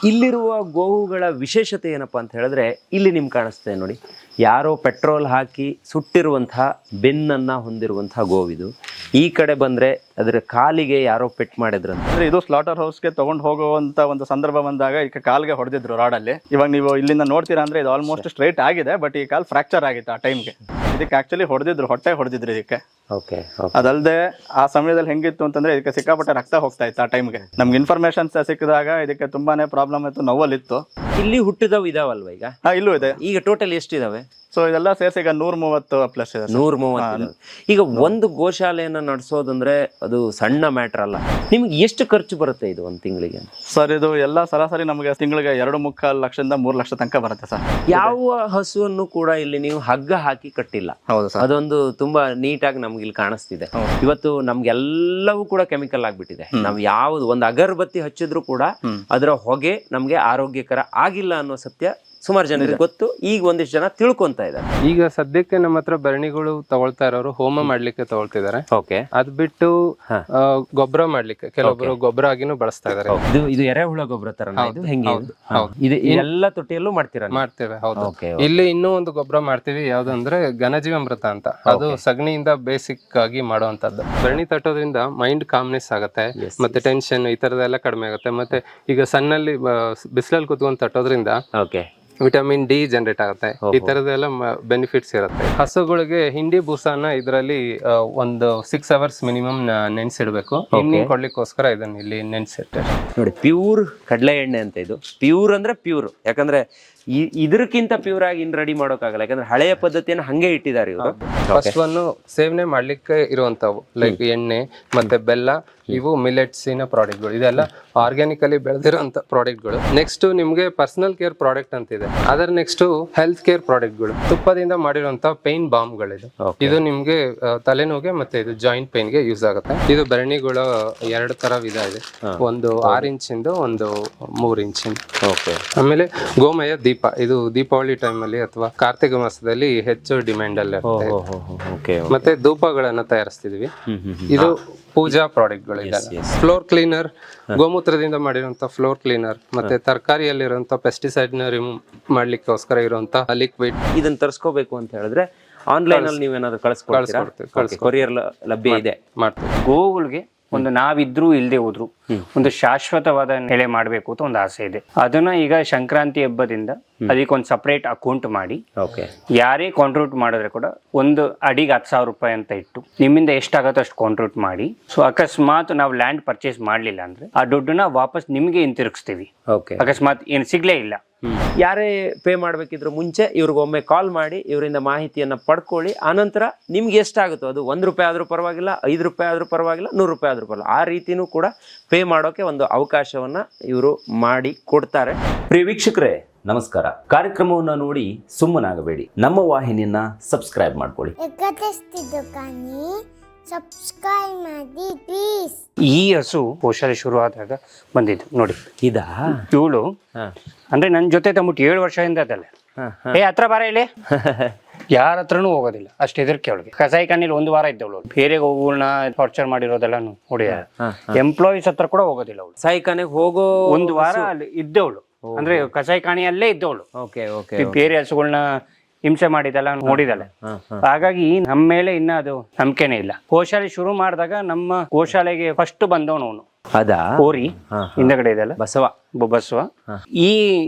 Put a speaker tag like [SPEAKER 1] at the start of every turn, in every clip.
[SPEAKER 1] ಇಲ್ಲಿರುವ ಗೋವುಗಳ ವಿಶೇಷತೆ ಏನಪ್ಪಾ ಅಂತ ಹೇಳಿದ್ರೆ ಇಲ್ಲಿ ನಿಮ್ಗೆ ಕಾಣಿಸ್ತದೆ ನೋಡಿ, ಯಾರೋ ಪೆಟ್ರೋಲ್ ಹಾಕಿ ಸುಟ್ಟಿರುವಂತಹ ಬೆನ್ನನ್ನು ಹೊಂದಿರುವಂತಹ ಗೋವಿದು. ಈ ಕಡೆ ಬಂದರೆ ಅದರ ಕಾಲಿಗೆ ಯಾರೋ ಪೆಟ್ ಮಾಡಿದ್ರಂತ.
[SPEAKER 2] ಅಂದ್ರೆ ಇದು ಸ್ಲಾಟರ್ ಹೌಸ್ಗೆ ತಗೊಂಡು ಹೋಗುವಂತ ಒಂದು ಸಂದರ್ಭ ಬಂದಾಗ ಈಗ ಕಾಲ್ಗೆ ಹೊಡೆದಿದ್ರು ರಾಡಲ್ಲಿ. ಇವಾಗ ನೀವು ಇಲ್ಲಿಂದ ನೋಡ್ತೀರಾ ಅಂದ್ರೆ ಇದು ಆಲ್ಮೋಸ್ಟ್ ಸ್ಟ್ರೈಟ್ ಆಗಿದೆ, ಬಟ್ ಈ ಕಾಲ್ ಫ್ರಾಕ್ಚರ್ ಆಗಿತ್ತು ಆ ಟೈಮ್ಗೆ. ಇದಕ್ಕೆ ಆಕ್ಚುಲಿ ಹೊಡೆದಿದ್ರು, ಹೊಟ್ಟೆ ಹೊಡೆದಿದ್ರು ಇದಕ್ಕೆ.
[SPEAKER 1] ಓಕೆ.
[SPEAKER 2] ಅದಲ್ಲದೆ ಆ ಸಮಯದಲ್ಲಿ ಹೆಂಗಿತ್ತು ಅಂತಂದ್ರೆ ಇದಕ್ಕೆ ಸಿಕ್ಕಾಪಟ್ಟೆ ರಕ್ತ ಹೋಗ್ತಾ ಇತ್ತು ಆ ಟೈಮ್ಗೆ. ನಮ್ಗೆ ಇನ್ಫಾರ್ಮೇಶನ್ ಸಿಕ್ಕಿದಾಗ ಇದಕ್ಕೆ ತುಂಬಾನೇ ಪ್ರಾಬ್ಲಮ್ ಇತ್ತು, ನೋವಲ್ಲಿತ್ತು.
[SPEAKER 1] ಇಲ್ಲಿ ಹುಟ್ಟಿದವು ಇದಾವಲ್ವ ಈಗ?
[SPEAKER 2] ಇಲ್ಲೂ ಇದೆ.
[SPEAKER 1] ಈಗ ಟೋಟಲ್ ಎಷ್ಟಿದಾವೆ?
[SPEAKER 2] ಸೊ ಇದೆಲ್ಲ ಸೇರಿಸಿ ಈಗ 130 ಪ್ಲಸ್ ಇದೆ.
[SPEAKER 1] 130. ಈಗ ಒಂದು ಗೋಶಾಲೆಯನ್ನ ನಡೆಸೋದಂದ್ರೆ ಅದು ಸಣ್ಣ ಮ್ಯಾಟರ್ ಅಲ್ಲ. ನಿಮ್ಗೆ ಎಷ್ಟು ಖರ್ಚು ಬರುತ್ತೆ ಇದು ಒಂದು ತಿಂಗಳಿಗೆ?
[SPEAKER 2] ಸರ್ ಇದು ಎಲ್ಲ ಸರಾಸರಿ ನಮಗೆ ತಿಂಗಳಿಗೆ 2.25 ಲಕ್ಷದಿಂದ 3 ಲಕ್ಷ ತನಕ ಬರುತ್ತೆ ಸರ್.
[SPEAKER 1] ಯಾವ ಹಸುವನ್ನು ಕೂಡ ಇಲ್ಲಿ ನೀವು ಹಗ್ಗ ಹಾಕಿ ಕಟ್ಟಿಲ್ಲ.
[SPEAKER 2] ಹೌದು ಸರ್.
[SPEAKER 1] ಅದೊಂದು ತುಂಬಾ ನೀಟಾಗಿ ನಮ್ಗೆ ಇಲ್ಲಿ ಕಾಣಿಸ್ತಿದೆ. ಇವತ್ತು ನಮ್ಗೆಲ್ಲವೂ ಕೂಡ ಕೆಮಿಕಲ್ ಆಗ್ಬಿಟ್ಟಿದೆ. ನಾವು ಯಾವ್ದು ಒಂದು ಅಗರಬತ್ತಿ ಹಚ್ಚಿದ್ರು ಕೂಡ ಅದರ ಹೊಗೆ ನಮ್ಗೆ ಆರೋಗ್ಯಕರ ಆಗಿಲ್ಲ ಅನ್ನೋ ಸತ್ಯ ಸುಮಾರು ಜನರಿಗೆ ಗೊತ್ತು. ಈಗ ಒಂದಿಷ್ಟು ಜನ ತಿಳ್ಕೊಂತ ಇದ್ದಾರೆ.
[SPEAKER 3] ಈಗ ಸದ್ಯಕ್ಕೆ ನಮ್ಮ ಹತ್ರ ಭರಣಿಗಳು ತಗೊಳ್ತಾ ಇರೋರು ಹೋಮ ಮಾಡ್ಲಿಕ್ಕೆ ತಗೊಳ್ತಿದ್ದಾರೆ.
[SPEAKER 1] ಓಕೆ.
[SPEAKER 3] ಅದ್ ಬಿಟ್ಟು ಗೊಬ್ಬರ ಮಾಡ್ಲಿಕ್ಕೆ ಕೆಲವೊಬ್ರು ಗೊಬ್ಬರ ಆಗಿನೂ ಬಳಸ್ತಾ ಇದಾರೆ.
[SPEAKER 1] ಇದು ಎರೆಹುಳ ಗೊಬ್ಬರ ತರ ಹೆಂಗೆ? ಇದು ಎಲ್ಲ ತೊಟ್ಟಿಯಲ್ಲೂ
[SPEAKER 3] ಮಾಡ್ತೇವೆ. ಹೌದು. ಇಲ್ಲಿ ಇನ್ನೂ ಒಂದು ಗೊಬ್ಬರ ಮಾಡ್ತೀವಿ, ಯಾವ್ದಂದ್ರೆ ಘನಜೀವಾಮೃತ ಅಂತ. ಅದು ಸಗಣಿಯಿಂದ ಬೇಸಿಕ್ ಆಗಿ ಮಾಡುವಂತದ್ದು. ಭರಣಿ ತಟ್ಟೋದ್ರಿಂದ ಮೈಂಡ್ ಕಾಮ್ನೆಸ್ ಆಗತ್ತೆ, ಮತ್ತೆ ಟೆನ್ಷನ್ ಈ ತರದೆಲ್ಲ ಕಡಿಮೆ ಆಗುತ್ತೆ. ಮತ್ತೆ ಈಗ ಸಣ್ಣಲ್ಲಿ ಬಿಸಿಲಲ್ಲಿ ಕುತ್ಕೊಂಡು ತಟ್ಟೋದ್ರಿಂದ ವಿಟಮಿನ್ ಡಿ ಜನರೇಟ್ ಆಗುತ್ತೆ. ಈ ತರದೆಲ್ಲ ಬೆನಿಫಿಟ್ಸ್ ಇರುತ್ತೆ. ಹಸುಗಳಿಗೆ ಹಿಂಡಿ ಬೂಸಾನ ಇದರಲ್ಲಿ ಒಂದು 6 ಅವರ್ಸ್ ಮಿನಿಮಮ್ ನೆನ್ಸಿಡ್ಬೇಕು. ಹಿಂಡಿ ಕೊಡ್ಲಿಕ್ಕೋಸ್ಕರ ಇದನ್ನ ಇಲ್ಲಿ ನೆನ್ಸಿಟ್ಟೆ
[SPEAKER 1] ನೋಡಿ. ಪ್ಯೂರ್ ಕಡಲೆ ಎಣ್ಣೆ ಅಂತ. ಇದು ಪ್ಯೂರ್ ಅಂದ್ರೆ ಪ್ಯೂರ್, ಯಾಕಂದ್ರೆ ಇದಕ್ಕಿಂತ ಪ್ಯೂರ್ ಆಗಿ ಇನ್ ರೆಡಿ ಮಾಡೋಕ್ಕಾಗಲ್ಲ, ಯಾಕಂದ್ರೆ ಹಳೆಯ ಪದ್ಧತಿಯನ್ನು ಹಂಗೆ ಇಟ್ಟಿದ್ದಾರೆ ಇವರು.
[SPEAKER 3] ಫಸ್ಟ್ ಒನ್ ಸೇವನೆ ಮಾಡ್ಲಿಕ್ಕೆ ಇರುವಂತವು ಲೈಕ್ ಎಣ್ಣೆ ಮತ್ತೆ ಬೆಲ್ಲ, ಇವು ಮಿಲೆಟ್ಸಿನ ಪ್ರಾಡಕ್ಟ್ಗಳು. ಇದೆಲ್ಲ ಆರ್ಗ್ಯಾನಿಕಲಿ ಬೆಳೆದಿರುವಂತ ಪ್ರಾಡಕ್ಟ್ಗಳು. ನೆಕ್ಸ್ಟ್ ನಿಮ್ಗೆ ಪರ್ಸನಲ್ ಕೇರ್ ಪ್ರಾಡಕ್ಟ್ ಅಂತ ಇದೆ. ಅದರ ನೆಕ್ಸ್ಟ್ ಹೆಲ್ತ್ ಕೇರ್ ಪ್ರಾಡಕ್ಟ್ಗಳು. ತುಪ್ಪದಿಂದ ಮಾಡಿರುವಂತ ಪೇನ್ ಬಾಂಬ್ಗಳಿದು. ಇದು ನಿಮ್ಗೆ ತಲೆನೋವಿಗೆ ಮತ್ತೆ ಇದು ಜಾಯಿಂಟ್ ಪೇನ್ಗೆ ಯೂಸ್ ಆಗುತ್ತೆ. ಇದು ಭರಣಿಗಳ 2 ತರ ವಿಧ ಇದೆ. ಒಂದು 6 ಇಂಚಿಂದು, ಒಂದು 3 ಇಂಚಿಂದು. ಆಮೇಲೆ ಗೋಮಯ ದೀಪ. ಇದು ದೀಪಾವಳಿ ಟೈಮ್ ಅಲ್ಲಿ ಅಥವಾ ಕಾರ್ತಿಕ ಮಾಸದಲ್ಲಿ ಹೆಚ್ಚು ಡಿಮ್ಯಾಂಡ್ ಅಲ್ಲಿ ಇರುತ್ತೆ. ಮತ್ತೆ ಧೂಪಗಳನ್ನ ತಯಾರಿಸ್ತಿದ್ವಿ. ಇದು ಪೂಜಾ ಪ್ರಾಡಕ್ಟ್ಗಳು. ಫ್ಲೋರ್ ಕ್ಲೀನರ್, ಗೋಮೂತ್ರದಿಂದ ಮಾಡಿರುವಂತ ಫ್ಲೋರ್ ಕ್ಲೀನರ್, ಮತ್ತೆ ತರಕಾರಿಯಲ್ಲಿರುವಂತ ಪೆಸ್ಟಿಸೈಡ್ ನ ರಿಮೂವ್ ಮಾಡ್ಲಿಕ್ಕೋಸ್ಕರ ಇರುವಂತ ಲಿಕ್ವಿಡ್.
[SPEAKER 1] ಇದನ್ನ ತರಿಸ್ಕೋಬೇಕು ಅಂತ ಹೇಳಿದ್ರೆ ಆನ್ಲೈನ್ ಅಲ್ಲಿ ನೀವೇನಾದ್ರು ಕಳಿಸ್ಕೊಡ್ತೀರಾ? ಕೊರಿಯರ್ ಲಭ್ಯ ಇದೆ.
[SPEAKER 3] ಮಾಡ್ತೀವಿ.
[SPEAKER 4] ಗೋವುಗಳಿಗೆ ಒಂದು ನಾವಿದ್ರು ಇಲ್ಲದೆ ಹೋದ್ರು ಒಂದು ಶಾಶ್ವತವಾದ ನೆಲೆ ಮಾಡಬೇಕು ಅಂತ ಒಂದು ಆಸೆ ಇದೆ. ಅದನ್ನ ಈಗ ಸಂಕ್ರಾಂತಿ ಹಬ್ಬದಿಂದ ಅದಕ್ಕೊಂದು ಸಪರೇಟ್ ಅಕೌಂಟ್ ಮಾಡಿ ಯಾರೇ ಕಾಂಟ್ರಿಬ್ಯೂಟ್ ಮಾಡಿದ್ರೆ ಕೂಡ ಒಂದು ಅಡಿಗೆ 10,000 ರೂಪಾಯಿ ಅಂತ ಇಟ್ಟು ನಿಮ್ಮಿಂದ ಎಷ್ಟಾಗತ್ತೋ ಅಷ್ಟು ಕಾಂಟ್ರಿಬ್ಯೂಟ್ ಮಾಡಿ. ಸೊ ಅಕಸ್ಮಾತ್ ನಾವು ಲ್ಯಾಂಡ್ ಪರ್ಚೇಸ್ ಮಾಡ್ಲಿಲ್ಲ ಅಂದ್ರೆ ಆ ದುಡ್ಡನ್ನ ವಾಪಸ್ ನಿಮ್ಗೆ ಹಿಂತಿರುಗಿಸ್ತೀವಿ. ಅಕಸ್ಮಾತ್ ಏನು ಸಿಗ್ಲೇ ಇಲ್ಲ,
[SPEAKER 1] ಯಾರೇ ಪೇ ಮಾಡ್ಬೇಕಿದ್ರು ಮುಂಚೆ ಇವ್ರಿಗೊಮ್ಮೆ ಕಾಲ್ ಮಾಡಿ ಇವರಿಂದ ಮಾಹಿತಿಯನ್ನ ಪಡ್ಕೊಳ್ಳಿ. ಆನಂತರ ನಿಮ್ಗೆ ಎಷ್ಟಾಗುತ್ತೋ ಅದು 1 ರೂಪಾಯಿ ಆದ್ರೂ ಪರವಾಗಿಲ್ಲ, 5 ರೂಪಾಯಿ ಆದ್ರೂ ಪರವಾಗಿಲ್ಲ, 100 ರೂಪಾಯಿ ಆದ್ರೂ ಪರವಾಗಿಲ್ಲ, ಆ ರೀತಿನೂ ಕೂಡ ಪೇ ಮಾಡೋಕೆ ಒಂದು ಅವಕಾಶವನ್ನ ಇವರು ಮಾಡಿ ಕೊಡ್ತಾರೆ.
[SPEAKER 5] ಪ್ರಿಯ ವೀಕ್ಷಕರೇ ನಮಸ್ಕಾರ. ಕಾರ್ಯಕ್ರಮವನ್ನ ನೋಡಿ ಸುಮ್ಮನಾಗಬೇಡಿ, ನಮ್ಮ ವಾಹಿನಿಯನ್ನ ಸಬ್ಸ್ಕ್ರೈಬ್ ಮಾಡ್ಕೊಳ್ಳಿ.
[SPEAKER 6] ಸಬ್ಸ್ಕ್ರೈಬ್ ಮಾಡಿ ಪ್ಲೀಸ್.
[SPEAKER 4] ಈ ಹಸು ಗೋಶಾಲೆ ಶುರು ಆದಾಗ ಬಂದಿದ್ದು ನೋಡಿ.
[SPEAKER 1] ಇದಾ
[SPEAKER 4] ಇವಳು ಅಂದ್ರೆ ನನ್ ಜೊತೆ ತಮ್ಬಿಟ್ಟು 7 ವರ್ಷದಿಂದ ಅದಲ್ಲೇ ಹತ್ರ ಬಾರ ಇಲ್ಲಿ ಯಾರ ಹತ್ರನೂ ಹೋಗೋದಿಲ್ಲ, ಅಷ್ಟು ಹೆದರಿಕೆ ಅವಳಿಗೆ. ಕಸಾಯಿಖಾನೆಯಲ್ಲಿ 1 ವಾರ ಇದ್ದವಳು. ಬೇರೆ ಗೋವುಗಳನ್ನ ಟಾರ್ಚರ್ ಮಾಡಿರೋದೆಲ್ಲ ನೋಡಿ. ಎಂಪ್ಲಾಯೀಸ್ ಹತ್ರ ಕೂಡ ಹೋಗೋದಿಲ್ಲ ಅವಳು.
[SPEAKER 1] ಕಸಾಯಿಖಾನೆಗೆ ಹೋಗೋ
[SPEAKER 4] 1 ವಾರ ಅಲ್ಲಿ ಇದ್ದವಳು, ಅಂದ್ರೆ ಕಸಾಯಿಖಾನೆಯಲ್ಲೇ ಇದ್ದವಳು. ಬೇರೆ ಹಸುಗಳನ್ನ ಹಿಂಸೆ ಮಾಡಿದಲ್ಲ ನೋಡಿದಲ್ಲ. ಹಾಗಾಗಿ ನಮ್ಮ ಮೇಲೆ ಇನ್ನ ಅದು ನಂಬಿಕೆನೇ ಇಲ್ಲ. ಗೋಶಾಲೆ ಶುರು ಮಾಡಿದಾಗ ನಮ್ಮ ಗೋಶಾಲೆಗೆ ಫಸ್ಟ್ ಬಂದವನು ಅವನು.
[SPEAKER 1] ಅದಾ
[SPEAKER 4] ಕೋರಿ ಹಿಂದಗಡೆ ಇದೆಲ್ಲ ಬಸವ. ಈ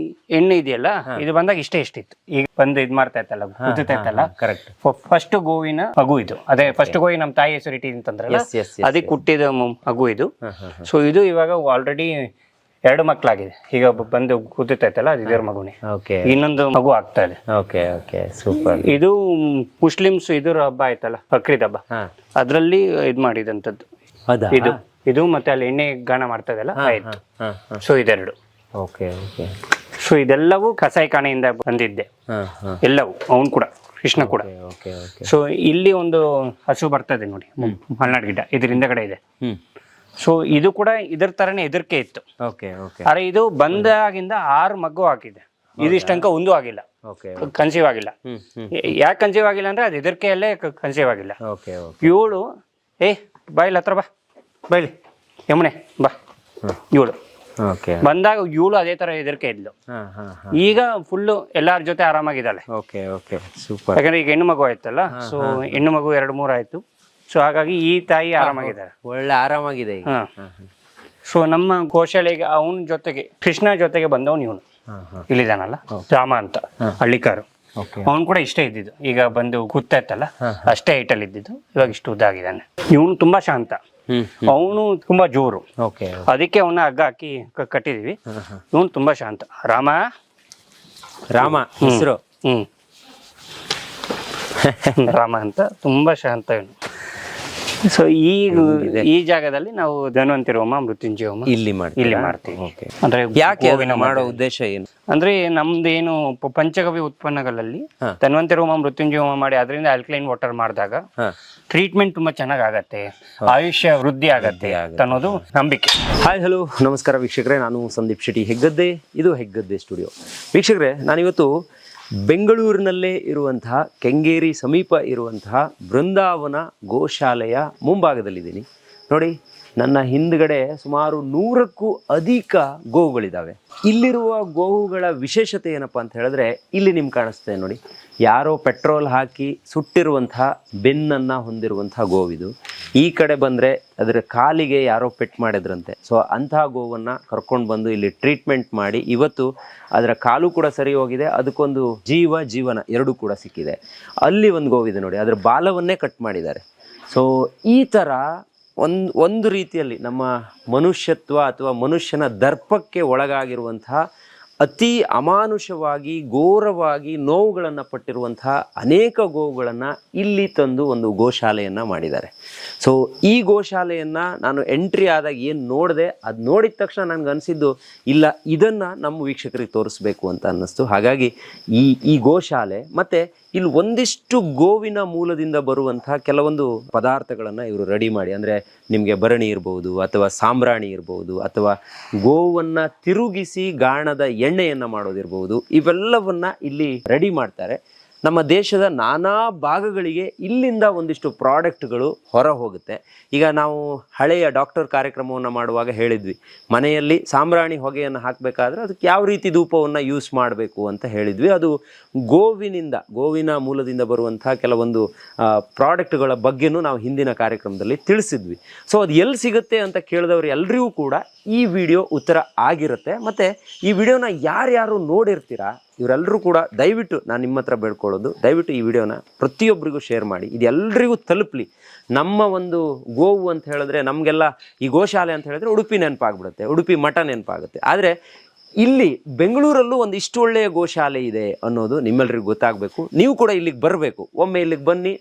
[SPEAKER 4] ಎಣ್ಣೆ ಇದೆಯಲ್ಲ, ಇದು ಬಂದಾಗ ಇಷ್ಟಿತ್ತು. ಈಗ ಬಂದು ಇದ್ ಮಾಡ್ತಾ ಇತ್ತಲ್ಲ, ಕುದುತ್ತಾ ಇತ್ತಲ್ಲ. ಫಸ್ಟ್ ಗೋವಿನ ಮಗು ಇದು. ಅದೇ ಫಸ್ಟ್ ಗೋವಿ ನಮ್ಮ ತಾಯಿ ಹೆಸರು ಇಟ್ಟಿದ್ದಂತಂದ್ರಲ್ಲ, ಅದಕ್ಕೆ ಹುಟ್ಟಿದ ಮಗು ಇದು. ಸೊ ಇದು ಇವಾಗ ಆಲ್ರೆಡಿ 2 ಮಕ್ಳಾಗಿದೆ. ಈಗ ಬಂದು ಕೂತೈತಲ್ಲ, ಅದು ಇದರ ಮಗುನೇ. ಇನ್ನೊಂದು ಮಗು ಆಗ್ತಾ ಇದೆ.
[SPEAKER 1] ಸೂಪರ್.
[SPEAKER 4] ಇದು ಮುಸ್ಲಿಮ್ಸ್ ಇದ್ರ ಹಬ್ಬ ಆಯ್ತಲ್ಲ, ಬಕ್ರೀದ್ ಹಬ್ಬ, ಅದ್ರಲ್ಲಿ ಇದ್ ಮಾಡಿದಂತದ್ದು ಇದು. ಮತ್ತೆ ಅಲ್ಲಿ ಎಣ್ಣೆ ಗಾಣ ಮಾಡ್ತಾ ಇದೆಲ್ಲ ಆಯ್ತು. ಸೊ ಇದೆರಡು. ಸೊ ಇದೆಲ್ಲವೂ ಕಸಾಯಿಖಾನೆಯಿಂದ ಬಂದಿದ್ದೆ ಎಲ್ಲವೂ. ಅವನು ಕೂಡ, ಕೃಷ್ಣ ಕೂಡ. ಸೊ ಇಲ್ಲಿ ಒಂದು ಹಸು ಬರ್ತದೆ ನೋಡಿ, ಮಲ್ನಾಡ್ ಗಿಡ್ಡ, ಇದ್ರ ಹಿಂದಗಡೆ ಇದೆ. ಸೊ ಇದು ಕೂಡ ಇದರ ತರನೇ ಹೆದರಿಕೆ ಇತ್ತು. ಆದ್ರೆ ಇದು ಬಂದಾಗಿಂದ 6 ಮಗು ಹಾಕಿದೆ. ಇದಿಷ್ಟಂಕ 1 ಆಗಿಲ್ಲ, ಕನ್ಸೀವ್ ಆಗಿಲ್ಲ. ಯಾಕೆ ಕನ್ಸೀವ್ ಆಗಿಲ್ಲ ಅಂದ್ರೆ ಅದು ಹೆದರಿಕೆಯಲ್ಲೇ ಕನ್ಸೀವ್ ಆಗಿಲ್ಲ. ಇವಳು ಬಾಯಿಲ್ ಹತ್ರ ಬಾ, ಬಾಯ್ಲಿ ಯಮುನೆ ಬಾ. ಇವಳು
[SPEAKER 1] ಓಕೆ
[SPEAKER 4] ಬಂದಾಗ ಇವಳು ಅದೇ ತರ ಹೆದರಿಕೆ ಇದ್ಲು. ಈಗ ಫುಲ್ಲು ಎಲ್ಲಾರ ಜೊತೆ ಆರಾಮಾಗಿದ್ದಾಳೆ.
[SPEAKER 1] Okay okay super.
[SPEAKER 4] ಯಾಕಂದ್ರೆ ಈಗ ಹೆಣ್ಣು ಮಗು ಆಯ್ತಲ್ಲ, ಸೊ ಹೆಣ್ಣು ಮಗು 2-3 ಆಯ್ತು. ಸೊ ಹಾಗಾಗಿ ಈ ತಾಯಿ ಆರಾಮಾಗಿದ್ದಾಳೆ,
[SPEAKER 1] ಒಳ್ಳೆ ಆರಾಮಾಗಿದೆ ಈಗ.
[SPEAKER 4] ಸೊ ನಮ್ಮ ಗೋಶಾಲೆಗೆ ಅವನ ಜೊತೆಗೆ ಕೃಷ್ಣ ಜೊತೆಗೆ ಬಂದವನು ಇವನು ಇಲ್ಲಿದಾನಲ್ಲ, ರಾಮ ಅಂತ ಹಳ್ಳಿಕಾರು. ಅವನು ಕೂಡ ಇಷ್ಟೇ ಇದ್ದಿದ್ದು, ಈಗ ಬಂದು ಕೂತಾಯ್ತಲ್ಲ ಅಷ್ಟೇ ಹೈಟಲ್ಲಿ ಇದ್ದಿದ್ದು, ಇವಾಗ ಇಷ್ಟು ಉದ್ದ ಆಗಿದ್ದಾನೆ. ಇವನು ತುಂಬಾ ಶಾಂತ, ಅವನು ತುಂಬಾ ಜೋರು. ಅದಕ್ಕೆ ಅವನ್ನ ಹಗ್ಗ ಹಾಕಿ ಕಟ್ಟಿದೀವಿ. ಇವನು ತುಂಬಾ ಶಾಂತ. ರಾಮ
[SPEAKER 1] ಹೆಸರು
[SPEAKER 4] ರಾಮ ಅಂತ, ತುಂಬಾ ಶಾಂತ ಇವನು. ಸೊ ಈ ಜಾಗದಲ್ಲಿ ನಾವು ಧನ್ವಂತರಿ ಹೋಮ, ಮೃತ್ಯುಂಜಯ ಹೋಮ ಇಲ್ಲಿ ಮಾಡ್ತೀವಿ. ಅಂದ್ರೆ
[SPEAKER 1] ಯಾಕೆ ಅದನ್ನ ಮಾಡೋ ಉದ್ದೇಶ ಏನು?
[SPEAKER 4] ಅಂದ್ರೆ ನಮ್ದೇನು ಪಂಚಗವ್ಯ ಉತ್ಪನ್ನಗಳಲ್ಲಿ ಧನ್ವಂತರಿ ಹೋಮ, ಮೃತ್ಯುಂಜಯ ಹೋಮ ಮಾಡಿ ಅದರಿಂದ ಆಲ್ಕಲೈನ್ ವಾಟರ್ ಮಾಡಿದಾಗ ಟ್ರೀಟ್ಮೆಂಟ್ ತುಂಬಾ ಚೆನ್ನಾಗ್ ಆಗತ್ತೆ, ಆಯುಷ್ಯ ವೃದ್ಧಿ ಆಗತ್ತೆ ಅನ್ನೋದು ನಂಬಿಕೆ.
[SPEAKER 1] ಹಾಯ್ ಹಲೋ ನಮಸ್ಕಾರ ವೀಕ್ಷಕರೇ, ನಾನು ಸಂದೀಪ್ ಶೆಟ್ಟಿ ಹೆಗ್ಗದ್ದೆ, ಇದು ಹೆಗ್ಗದ್ದೆ ಸ್ಟುಡಿಯೋ. ವೀಕ್ಷಕರೇ, ನಾನಿವತ್ತು ಬೆಂಗಳೂರಿನಲ್ಲೇ ಇರುವಂತಹ ಕೆಂಗೇರಿ ಸಮೀಪ ಇರುವಂತಹ ಬೃಂದಾವನ ಗೋಶಾಲೆಯ ಮುಂಭಾಗದಲ್ಲಿದ್ದೀನಿ. ನೋಡಿ, ನನ್ನ ಹಿಂದ್ಗಡೆ ಸುಮಾರು 100ಕ್ಕೂ ಅಧಿಕ ಗೋವುಗಳಿದ್ದಾವೆ. ಇಲ್ಲಿರುವ ಗೋವುಗಳ ವಿಶೇಷತೆ ಏನಪ್ಪ ಅಂತ ಹೇಳಿದ್ರೆ, ಇಲ್ಲಿ ನಿಮ್ಗೆ ಕಾಣಿಸ್ತದೆ ನೋಡಿ, ಯಾರೋ ಪೆಟ್ರೋಲ್ ಹಾಕಿ ಸುಟ್ಟಿರುವಂತಹ ಬೆನ್ನನ್ನು ಹೊಂದಿರುವಂತಹ ಗೋವಿದು. ಈ ಕಡೆ ಬಂದರೆ ಅದರ ಕಾಲಿಗೆ ಯಾರೋ ಪೆಟ್ ಮಾಡಿದ್ರಂತೆ. ಸೊ ಅಂತಹ ಗೋವನ್ನು ಕರ್ಕೊಂಡು ಬಂದು ಇಲ್ಲಿ ಟ್ರೀಟ್ಮೆಂಟ್ ಮಾಡಿ ಇವತ್ತು ಅದರ ಕಾಲು ಕೂಡ ಸರಿ ಹೋಗಿದೆ, ಅದಕ್ಕೊಂದು ಜೀವನ ಎರಡೂ ಕೂಡ ಸಿಕ್ಕಿದೆ. ಅಲ್ಲಿ ಒಂದು ಗೋವಿದೆ ನೋಡಿ, ಅದರ ಬಾಲವನ್ನೇ ಕಟ್ ಮಾಡಿದ್ದಾರೆ. ಸೊ ಈ ಥರ ಒಂದು ರೀತಿಯಲ್ಲಿ ನಮ್ಮ ಮನುಷ್ಯತ್ವ ಅಥವಾ ಮನುಷ್ಯನ ದರ್ಪಕ್ಕೆ ಒಳಗಾಗಿರುವಂತಹ ಅತಿ ಅಮಾನುಷವಾಗಿ ಘೋರವಾಗಿ ನೋವುಗಳನ್ನು ಪಟ್ಟಿರುವಂತಹ ಅನೇಕ ಗೋವುಗಳನ್ನು ಇಲ್ಲಿ ತಂದು ಒಂದು ಗೋಶಾಲೆಯನ್ನು ಮಾಡಿದ್ದಾರೆ. ಸೊ ಈ ಗೋಶಾಲೆಯನ್ನು ನಾನು ಎಂಟ್ರಿ ಆದಾಗ ಏನು ನೋಡಿದೆ, ಅದು ನೋಡಿದ ತಕ್ಷಣ ನನಗೆ ಅನಿಸಿದ್ದು, ಇಲ್ಲ ಇದನ್ನು ನಮ್ಮ ವೀಕ್ಷಕರಿಗೆ ತೋರಿಸ್ಬೇಕು ಅಂತ ಅನ್ನಿಸ್ತು. ಹಾಗಾಗಿ ಈ ಗೋಶಾಲೆ ಮತ್ತು ಇಲ್ಲಿ ಒಂದಿಷ್ಟು ಗೋವಿನ ಮೂಲದಿಂದ ಬರುವಂತಹ ಕೆಲವೊಂದು ಪದಾರ್ಥಗಳನ್ನು ಇವರು ರೆಡಿ ಮಾಡಿ, ಅಂದರೆ ನಿಮಗೆ ಭರಣಿ ಇರ್ಬೋದು ಅಥವಾ ಸಾಂಬ್ರಾಣಿ ಇರ್ಬೋದು ಅಥವಾ ಗೋವನ್ನು ತಿರುಗಿಸಿ ಗಾಣದ ಎಣ್ಣೆಯನ್ನು ಮಾಡೋದಿರ್ಬೋದು, ಇವೆಲ್ಲವನ್ನು ಇಲ್ಲಿ ರೆಡಿ ಮಾಡ್ತಾರೆ. ನಮ್ಮ ದೇಶದ ನಾನಾ ಭಾಗಗಳಿಗೆ ಇಲ್ಲಿಂದ ಒಂದಿಷ್ಟು ಪ್ರಾಡಕ್ಟ್ಗಳು ಹೊರ ಹೋಗುತ್ತೆ. ಈಗ ನಾವು ಹಳೆಯ ಡಾಕ್ಟರ್ ಕಾರ್ಯಕ್ರಮವನ್ನು ಮಾಡುವಾಗ ಹೇಳಿದ್ವಿ, ಮನೆಯಲ್ಲಿ ಸಾಂಬ್ರಾಣಿ ಹೊಗೆಯನ್ನು ಹಾಕಬೇಕಾದ್ರೆ ಅದಕ್ಕೆ ಯಾವ ರೀತಿ ಧೂಪವನ್ನು ಯೂಸ್ ಮಾಡಬೇಕು ಅಂತ ಹೇಳಿದ್ವಿ. ಅದು ಗೋವಿನ ಮೂಲದಿಂದ ಬರುವಂಥ ಕೆಲವೊಂದು ಪ್ರಾಡಕ್ಟ್ಗಳ ಬಗ್ಗೆನೂ ನಾವು ಹಿಂದಿನ ಕಾರ್ಯಕ್ರಮದಲ್ಲಿ ತಿಳಿಸಿದ್ವಿ. ಸೊ ಅದು ಎಲ್ಲಿ ಸಿಗುತ್ತೆ ಅಂತ ಕೇಳಿದವರು ಎಲ್ರಿಗೂ ಕೂಡ ಈ ವಿಡಿಯೋ ಉತ್ತರ ಆಗಿರುತ್ತೆ. ಮತ್ತು ಈ ವಿಡಿಯೋನ ಯಾರ್ಯಾರು ನೋಡಿರ್ತೀರಾ ಇವರೆಲ್ಲರೂ ಕೂಡ ದಯವಿಟ್ಟು ನಾನು ನಿಮ್ಮ ಹತ್ರ ಬೇಡ್ಕೊಳ್ಳೋದು, ದಯವಿಟ್ಟು ಈ ವಿಡಿಯೋನ ಪ್ರತಿಯೊಬ್ಬರಿಗೂ ಶೇರ್ ಮಾಡಿ, ಇದು ಎಲ್ರಿಗೂ ತಲುಪಲಿ. ನಮ್ಮ ಒಂದು ಗೋವು ಅಂತ ಹೇಳಿದ್ರೆ ನಮಗೆಲ್ಲ ಈ ಗೋಶಾಲೆ ಅಂತ ಹೇಳಿದ್ರೆ ಉಡುಪಿ ನೆನಪಾಗ್ಬಿಡುತ್ತೆ, ಉಡುಪಿ ಮಠ ನೆನಪಾಗುತ್ತೆ. ಆದರೆ ಇಲ್ಲಿ ಬೆಂಗಳೂರಲ್ಲೂ ಒಂದು ಇಷ್ಟು ಒಳ್ಳೆಯ ಗೋಶಾಲೆ ಇದೆ ಅನ್ನೋದು ನಿಮ್ಮೆಲ್ಲರಿಗೂ ಗೊತ್ತಾಗಬೇಕು. ನೀವು ಕೂಡ ಇಲ್ಲಿಗೆ ಬರಬೇಕು. ಒಮ್ಮೆ ಇಲ್ಲಿಗೆ ಬನ್ನಿ,